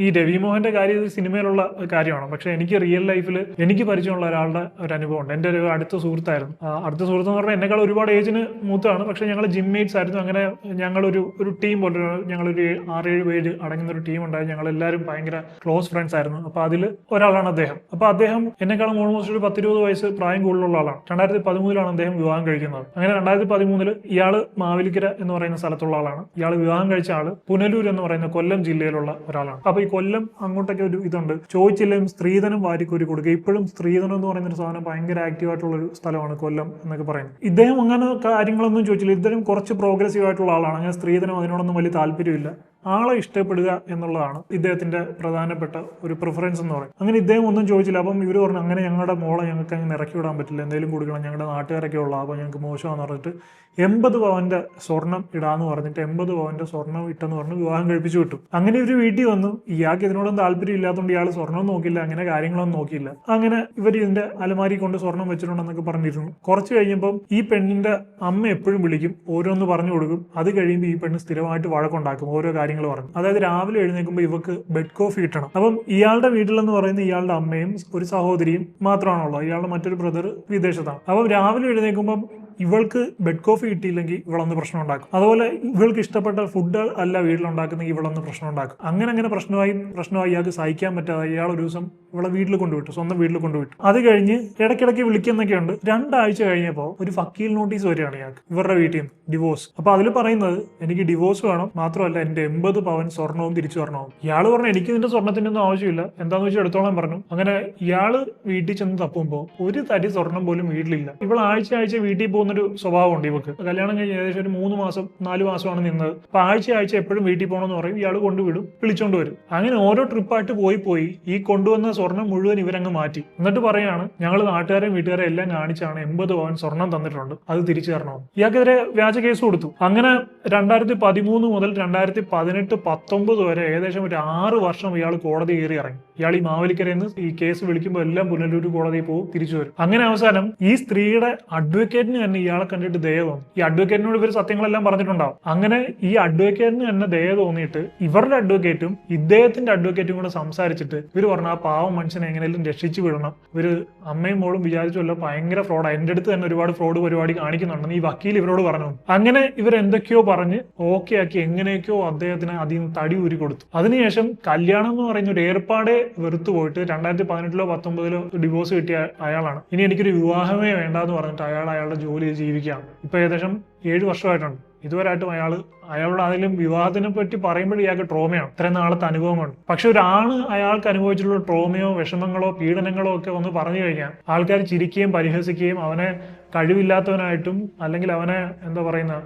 ഈ രവി മോഹന്റെ കാര്യം സിനിമയിലുള്ള കാര്യമാണ്. പക്ഷെ എനിക്ക് റിയൽ ലൈഫിൽ എനിക്ക് പരിചയമുള്ള ഒരാളുടെ ഒരു അനുഭവം ഉണ്ട്. എന്റെ ഒരു അടുത്ത സുഹൃത്തായിരുന്നു. അടുത്ത സുഹൃത്ത് എന്ന് പറഞ്ഞാൽ എന്നെക്കാൾ ഒരുപാട് ഏജിന് മൂത്താണ്. പക്ഷെ ഞങ്ങൾ ജിമ്മേറ്റ്സ് ആയിരുന്നു. അങ്ങനെ ഞങ്ങളൊരു ടീം പോലെ, ഞങ്ങളൊരു 6-7 പേര് അടങ്ങുന്ന ഒരു ടീം ഉണ്ടായി. ഞങ്ങൾ എല്ലാവരും ഭയങ്കര ക്ലോസ് ഫ്രണ്ട്സ് ആയിരുന്നു. അപ്പൊ അതിൽ ഒരാളാണ് അദ്ദേഹം. അപ്പൊ അദ്ദേഹം എന്നെക്കാളും ഓൾമോസ്റ്റ് ഒരു 10-20 വയസ്സ് പ്രായം കൂടുതലുള്ള ആളാണ്. 2013 അദ്ദേഹം വിവാഹം കഴിക്കുന്നത്. അങ്ങനെ 2013 ഇയാള് മാവേലിക്കര എന്ന് പറയുന്ന സ്ഥലത്തുള്ള ആളാണ്. ഇയാൾ വിവാഹം കഴിച്ച ആള് പുനലൂർ എന്ന് പറയുന്ന കൊല്ലം ജില്ലയിലുള്ള ഒരാളാണ്. അപ്പൊ ഈ കൊല്ലം അങ്ങോട്ടൊക്കെ ഒരു ഇതുണ്ട്, ചോദിച്ചില്ലേലും സ്ത്രീധനം വാരിക്കോരി കൊടുക്കുക. ഇപ്പോഴും സ്ത്രീധനം എന്ന് പറയുന്ന ഒരു സാധനം ഭയങ്കര ആക്റ്റീവ് ആയിട്ടുള്ള ഒരു സ്ഥലമാണ് കൊല്ലം എന്നൊക്കെ പറയുന്നത്. ഇദ്ദേഹം അങ്ങനെ കാര്യങ്ങളൊന്നും ചോദിച്ചില്ല. ഇദ്ദേഹം കുറച്ച് പ്രോഗ്രസീവ് ആയിട്ടുള്ള ആളാണ്. അങ്ങനെ സ്ത്രീധനം അതിനോടൊന്നും വലിയ താല്പര്യമില്ല. ആളെ ഇഷ്ടപ്പെടുക എന്നുള്ളതാണ് ഇദ്ദേഹത്തിന്റെ പ്രധാനപ്പെട്ട ഒരു പ്രിഫറൻസ് എന്ന് പറയുന്നത്. അങ്ങനെ ഇദ്ദേഹം ഒന്നും ചോദിച്ചില്ല. അപ്പം ഇവർ പറഞ്ഞു, അങ്ങനെ ഞങ്ങളുടെ മോളെ ഞങ്ങൾക്ക് അങ്ങനെ ഇറക്കി വിടാൻ പറ്റില്ല, എന്തെങ്കിലും കൊടുക്കണം, ഞങ്ങളുടെ നാട്ടുകാരൊക്കെ ഉള്ള, അപ്പോൾ ഞങ്ങൾക്ക് മോശമാണെന്ന് പറഞ്ഞിട്ട് 80 പവന്റെ സ്വർണം ഇടാന്ന് പറഞ്ഞിട്ട് 80 പവന്റെ സ്വർണം ഇട്ടെന്ന് പറഞ്ഞ് വിവാഹം കഴിപ്പിച്ചു വിട്ടു. അങ്ങനെ ഇവർ വീട്ടിൽ വന്നു. ഇയാൾക്ക് ഇതിനോടൊന്നും താല്പര്യം ഇല്ലാത്തതുകൊണ്ട് ഇയാൾ സ്വർണ്ണം നോക്കില്ല, അങ്ങനെ കാര്യങ്ങളൊന്നും നോക്കിയില്ല. അങ്ങനെ ഇവർ ഇതിന്റെ അലമാരി കൊണ്ട് സ്വർണം വെച്ചിട്ടുണ്ടെന്നൊക്കെ പറഞ്ഞിരുന്നു. കുറച്ച് കഴിഞ്ഞപ്പം ഈ പെണ്ണിന്റെ അമ്മ എപ്പോഴും വിളിക്കും, ഓരോന്ന് പറഞ്ഞു കൊടുക്കും. അത് കഴിയുമ്പോൾ ഈ പെണ്ണ് സ്ഥിരമായിട്ട് വഴക്കുണ്ടാക്കും, ഓരോ കാര്യങ്ങൾ പറഞ്ഞു. അതായത് രാവിലെ എഴുന്നേൽക്കുമ്പോൾ ഇവക്ക് ബെഡ് കോഫി കിട്ടണം. അപ്പം ഇയാളുടെ വീട്ടിലെന്ന് പറയുന്ന ഇയാളുടെ അമ്മയും ഒരു സഹോദരിയും മാത്രമാണുള്ളത്. ഇയാളുടെ മറ്റൊരു ബ്രദർ വിദേശത്താണ്. അപ്പം രാവിലെ എഴുന്നേൽക്കുമ്പോൾ ഇവൾക്ക് ബെഡ് കോഫി കിട്ടിയില്ലെങ്കിൽ ഇവളൊന്ന് പ്രശ്നം ഉണ്ടാക്കും. അതുപോലെ ഇവൾക്ക് ഇഷ്ടപ്പെട്ട ഫുഡ് അല്ല വീട്ടിലുണ്ടാക്കുന്നെങ്കിൽ ഇവളൊന്ന് പ്രശ്നം ഉണ്ടാക്കും. അങ്ങനെ പ്രശ്നമായി ഇയാൾക്ക് സഹിക്കാൻ പറ്റാതെ ഇയാൾ ഒരു ദിവസം ഇവളെ വീട്ടിൽ കൊണ്ടുവിട്ടു, സ്വന്തം വീട്ടിൽ കൊണ്ടുവിട്ടു. അത് കഴിഞ്ഞ് ഇടയ്ക്കിടയ്ക്ക് വിളിക്കുന്നൊക്കെ ഉണ്ട്. 2 ആഴ്ച കഴിഞ്ഞപ്പോൾ ഒരു വക്കീൽ നോട്ടീസ് വരികയാണ് ഇയാൾക്ക് ഇവരുടെ വീട്ടിൽ നിന്ന്, ഡിവോഴ്സ്. അപ്പൊ അതിൽ പറയുന്നത്, എനിക്ക് ഡിവോഴ്സ് വേണം, മാത്രമല്ല എന്റെ 80 പവൻ സ്വർണവും തിരിച്ചു വരണവും. ഇയാൾ പറഞ്ഞു, എനിക്ക് ഇതിന്റെ സ്വർണത്തിന്റെ ഒന്നും ആവശ്യമില്ല, എന്താന്ന് വെച്ചാൽ എടുത്തോളാൻ പറഞ്ഞു. അങ്ങനെ ഇയാള് വീട്ടിൽ ചെന്ന് തപ്പുമ്പോൾ ഒരു തരി സ്വർണം പോലും വീട്ടിലില്ല. ഇവൾ ആഴ്ച വീട്ടിൽ പോകുന്നൊരു സ്വഭാവമുണ്ട് ഇവക്ക്. കല്യാണം കഴിഞ്ഞ് ഏകദേശം ഒരു 3 മാസം 4 മാസമാണ് നിന്നത്. അപ്പൊ ആഴ്ച എപ്പോഴും വീട്ടിൽ പോകണമെന്ന് പറയും. ഇയാൾ കൊണ്ടുവിടും, വിളിച്ചോണ്ട് വരും. അങ്ങനെ ഓരോ ട്രിപ്പായിട്ട് പോയി ഈ കൊണ്ടുവന്ന സ്വർണം മുഴുവൻ ഇവരങ്ങ് മാറ്റി. എന്നിട്ട് പറയാണ്, ഞങ്ങൾ നാട്ടുകാരെയും വീട്ടുകാരെയും എല്ലാം കാണിച്ചാണ് 80 പവൻ സ്വർണം തന്നിട്ടുണ്ട്, അത് തിരിച്ചു തരണം. ഇയാൾക്കെതിരെ വ്യാജ കേസ് കൊടുത്തു. അങ്ങനെ 2013 മുതൽ 2018-19 വരെ ഏകദേശം ഒരു 6 വർഷം ഇയാൾ കോടതി കയറി ഇറങ്ങി. ഇയാൾ ഈ മാവേലിക്കരയിൽ നിന്ന് ഈ കേസ് വിളിക്കുമ്പോൾ എല്ലാം പുനലൂർ കോടതിയിൽ പോകും, തിരിച്ചു വരും. അങ്ങനെ അവസാനം ഈ സ്ത്രീയുടെ അഡ്വക്കേറ്റിന് തന്നെ ഇയാളെ കണ്ടിട്ട് ദയ തോന്നി. ഈ അഡ്വക്കേറ്റിനോട് ഇവർ സത്യങ്ങളെല്ലാം പറഞ്ഞിട്ടുണ്ടാവും. അങ്ങനെ ഈ അഡ്വക്കേറ്റിന് തന്നെ ദയ തോന്നിയിട്ട് ഇവരുടെ അഡ്വക്കേറ്റും ഇദ്ദേഹത്തിന്റെ അഡ്വക്കേറ്റും കൂടെ സംസാരിച്ചിട്ട് ഇവർ പറഞ്ഞു, ആ പാവം മനുഷ്യനെ എങ്ങനെയും രക്ഷിച്ചു വിടണം. ഇവര് അമ്മയും മോളും വിചാരിച്ചല്ലോ ഭയങ്കര ഫ്രോഡ്, എന്റെ അടുത്ത് തന്നെ ഒരുപാട് ഫ്രോഡ് പരിപാടി കാണിക്കുന്നുണ്ടെന്ന് ഈ വക്കീൽ ഇവരോട് പറഞ്ഞു. അങ്ങനെ ഇവരെന്തൊക്കെയോ പറഞ്ഞ് ഓക്കെ ആക്കി എങ്ങനെയൊക്കെയോ അദ്ദേഹത്തിന് അതിൽ നിന്ന് തടി ഊരി കൊടുത്തു. അതിനുശേഷം കല്യാണം എന്ന് പറയുന്ന ഒരു ഏർപ്പാടെ വെറുത്തു പോയിട്ട് 2018-ലോ 2019-ലോ ഡിവോഴ്സ് കിട്ടിയ അയാളാണ്. ഇനി എനിക്കൊരു വിവാഹമേ വേണ്ടെന്ന് പറഞ്ഞിട്ട് അയാളുടെ ജോലി ജീവിക്കുകയാണ്. ഇപ്പൊ ഏകദേശം 7 വർഷമായിട്ടുണ്ട്. ഇതുവരെയായിട്ടും അയാളുടെ അതിലും വിവാഹത്തിനെ പറ്റി പറയുമ്പോൾ ഇയാൾക്ക് ട്രോമയാണ്, ഇത്രയും നാളത്തെ അനുഭവം കൊണ്ട്. പക്ഷെ ഒരാണ് അയാൾക്ക് അനുഭവിച്ചിട്ടുള്ള ട്രോമയോ വിഷമങ്ങളോ പീഡനങ്ങളോ ഒക്കെ ഒന്ന് പറഞ്ഞു കഴിഞ്ഞാൽ ആൾക്കാർ ചിരിക്കുകയും പരിഹസിക്കുകയും അവനെ കഴിവില്ലാത്തവനായിട്ടും അല്ലെങ്കിൽ അവനെ എന്താ പറയുന്ന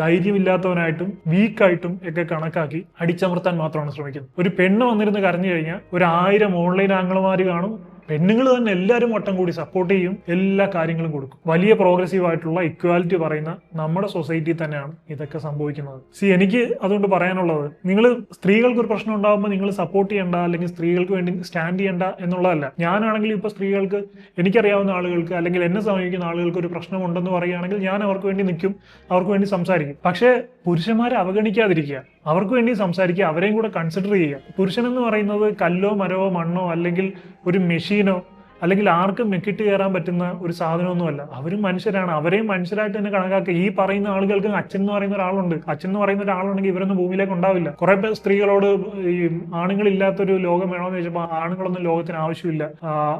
ധൈര്യമില്ലാത്തവനായിട്ടും വീക്കായിട്ടും ഒക്കെ കണക്കാക്കി അടിച്ചമർത്താൻ മാത്രമാണ് ശ്രമിക്കുന്നത്. ഒരു പെണ്ണ് വന്നിരുന്ന് കരഞ്ഞു കഴിഞ്ഞാൽ 1000 ഓൺലൈൻ ആംഗിൾമാര് കാണും. പെണ്ണുങ്ങൾ തന്നെ എല്ലാവരും വട്ടം കൂടി സപ്പോർട്ട് ചെയ്യും, എല്ലാ കാര്യങ്ങളും കൊടുക്കും. വലിയ പ്രോഗ്രസീവ് ആയിട്ടുള്ള ഇക്വാലിറ്റി പറയുന്ന നമ്മുടെ സൊസൈറ്റി തന്നെയാണ് ഇതൊക്കെ സംഭവിക്കുന്നത്. എനിക്ക് അതുകൊണ്ട് പറയാനുള്ളത്, നിങ്ങൾ സ്ത്രീകൾക്ക് ഒരു പ്രശ്നം ഉണ്ടാകുമ്പോൾ നിങ്ങൾ സപ്പോർട്ട് ചെയ്യേണ്ട അല്ലെങ്കിൽ സ്ത്രീകൾക്ക് വേണ്ടി സ്റ്റാൻഡ് ചെയ്യേണ്ട എന്നുള്ളതല്ല. ഞാനാണെങ്കിൽ ഇപ്പൊ സ്ത്രീകൾക്ക്, എനിക്കറിയാവുന്ന ആളുകൾക്ക് അല്ലെങ്കിൽ എന്നെ സമീപിക്കുന്ന ആളുകൾക്ക് ഒരു പ്രശ്നമുണ്ടെന്ന് പറയുകയാണെങ്കിൽ ഞാൻ അവർക്ക് വേണ്ടി നിൽക്കും, അവർക്ക് വേണ്ടി സംസാരിക്കും. പക്ഷേ പുരുഷന്മാരെ അവഗണിക്കാതിരിക്കുക, അവർക്ക് വേണ്ടി സംസാരിക്കുക, അവരെയും കൂടെ കൺസിഡർ ചെയ്യുക. പുരുഷൻ എന്ന് പറയുന്നത് കല്ലോ മരവോ മണ്ണോ അല്ലെങ്കിൽ ഒരു മെഷീനോ അല്ലെങ്കിൽ ആർക്കും മെക്കിട്ട് കയറാൻ പറ്റുന്ന ഒരു സാധനമൊന്നുമല്ല. അവരും മനുഷ്യരാണ്, അവരെയും മനുഷ്യരായിട്ട് തന്നെ കണക്കാക്കുക. ഈ പറയുന്ന ആളുകൾക്ക് അച്ഛൻ എന്ന് പറയുന്ന ഒരാളുണ്ട്, അച്ഛൻ എന്ന് പറയുന്ന ഒരാളുണ്ടെങ്കിൽ ഇവരൊന്നും ഭൂമിയിലേക്ക് ഉണ്ടാവില്ല. കുറെ പേർ സ്ത്രീകളോട് ഈ ആണുങ്ങളില്ലാത്തൊരു ലോകം വേണമെന്ന് ചോദിച്ചപ്പോൾ ആണുങ്ങളൊന്നും ലോകത്തിന് ആവശ്യമില്ല,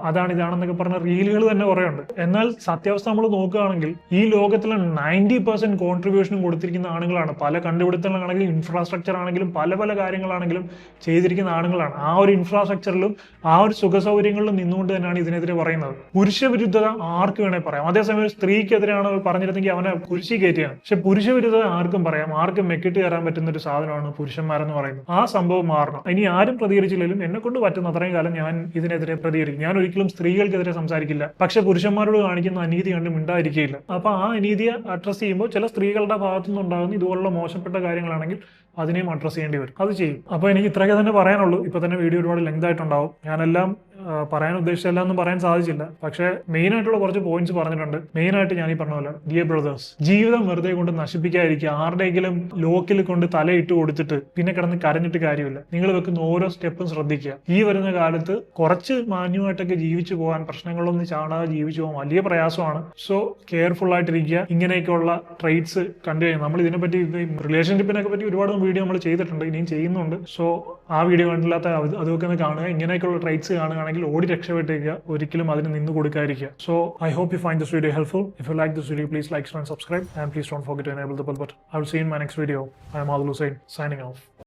അതാണ് ഇതാണെന്നൊക്കെ പറഞ്ഞ റീലുകൾ തന്നെ കുറെ ഉണ്ട്. എന്നാൽ സത്യാവസ്ഥ നമ്മൾ നോക്കുകയാണെങ്കിൽ ഈ ലോകത്തിലെ 90% കോൺട്രിബ്യൂഷനും കൊടുത്തിരിക്കുന്ന ആണുങ്ങളാണ്. പല കണ്ടുപിടുത്തങ്ങളാണെങ്കിലും ഇൻഫ്രാസ്ട്രക്ചർ ആണെങ്കിലും പല പല കാര്യങ്ങളാണെങ്കിലും ചെയ്തിരിക്കുന്ന ആണുങ്ങളാണ്. ആ ഒരു ഇൻഫ്രാസ്ട്രക്ചറിലും ആ ഒരു സുഖ സൗകര്യങ്ങളിലും നിന്നുകൊണ്ട് തന്നെയാണ് ഇതിനെതിരെ പറയുന്നത്. പുരുഷ വിരുദ്ധത ആർക്ക് വേണേ പറയാം. അതേസമയം സ്ത്രീക്കെതിരെയാണ് പറഞ്ഞിരുന്നെങ്കിൽ അവനെ കുരിശി കയറ്റിയാണ്. പക്ഷെ പുരുഷ വിരുദ്ധത ആർക്കും പറയാം. ആർക്കും മെക്കിട്ട് കയറാൻ പറ്റുന്ന ഒരു സാധനമാണ് പുരുഷന്മാരെന്ന് പറയുന്നത്. ആ സംഭവം മാറണം. ഇനി ആരും പ്രതികരിച്ചില്ലെങ്കിലും എന്നെ കൊണ്ട് പറ്റുന്ന അത്രയും കാലം ഞാൻ ഇതിനെതിരെ പ്രതികരിക്കും. ഞാൻ ഒരിക്കലും സ്ത്രീകൾക്കെതിരെ സംസാരിക്കില്ല, പക്ഷെ പുരുഷന്മാരോട് കാണിക്കുന്ന അനീതി കണ്ട് മിണ്ടായിരിക്കില്ല. അപ്പൊ ആ അനീതിയെ അഡ്രസ് ചെയ്യുമ്പോൾ ചില സ്ത്രീകളുടെ ഭാഗത്തു നിന്നുണ്ടാകുന്ന ഇതുപോലുള്ള മോശപ്പെട്ട കാര്യങ്ങളാണെങ്കിൽ അതിനെയും അഡ്രസ് ചെയ്യേണ്ടി വരും. അത് ചെയ്യും. അപ്പോൾ എനിക്ക് ഇത്രയൊക്കെ തന്നെ പറയാനുള്ളൂ. ഇപ്പൊ തന്നെ വീഡിയോ ഒരുപാട് ലെങ്ത് ആയിട്ടുണ്ടാവും. ഞാനെല്ലാം പറയാൻ ഉദ്ദേശിച്ചെല്ലാം ഒന്നും പറയാൻ സാധിച്ചില്ല. പക്ഷേ മെയിൻ ആയിട്ടുള്ള കുറച്ച് പോയിന്റ്സ് പറഞ്ഞിട്ടുണ്ട്. മെയിൻ ആയിട്ട് ഞാൻ ഈ പറഞ്ഞ പോലെ ഡിയർ ബ്രദേഴ്സ്, ജീവിതം വെറുതെ കൊണ്ട് നശിപ്പിക്കാതിരിക്കുക. ആരുടെയെങ്കിലും ലോക്കിൽ കൊണ്ട് തലയിട്ട് കൊടുത്തിട്ട് പിന്നെ കിടന്ന് കരഞ്ഞിട്ട് കാര്യമില്ല. നിങ്ങൾ വെക്കുന്ന ഓരോ സ്റ്റെപ്പും ശ്രദ്ധിക്കുക. ഈ വരുന്ന കാലത്ത് കുറച്ച് മാന്യമായിട്ടൊക്കെ ജീവിച്ചു പോകാൻ, പ്രശ്നങ്ങളൊന്നും ചാടാതെ ജീവിച്ചു പോകാൻ വലിയ പ്രയാസമാണ്. സോ കെയർഫുൾ ആയിട്ടിരിക്കുക. ഇങ്ങനെയൊക്കെയുള്ള ട്രൈറ്റ്സ് കണ്ടു കഴിഞ്ഞാൽ നമ്മൾ ഇതിനെപ്പറ്റി റിലേഷൻഷിപ്പിനെ പറ്റി ഒരുപാട് വീഡിയോ നമ്മൾ ചെയ്തിട്ടുണ്ട്, ഇനിയും ചെയ്യുന്നുണ്ട്. സോ ആ വീഡിയോ കണ്ടില്ലാത്ത അതൊക്കെ ഒന്ന് കാണുക. ഇങ്ങനെയൊക്കെയുള്ള ട്രൈറ്റ്സ് കാണുകയാണെങ്കിൽ ഓടി രക്ഷപ്പെട്ടിരിക്കുക. ഒരിക്കലും അതിന് നിന്ന് കൊടുക്കാതിരിക്കുക. So I hope you find this video helpful. If you like this video, please like, share and subscribe, and please don't forget to enable the bell button. I will see you in my next video. I am Adil Hussain signing off.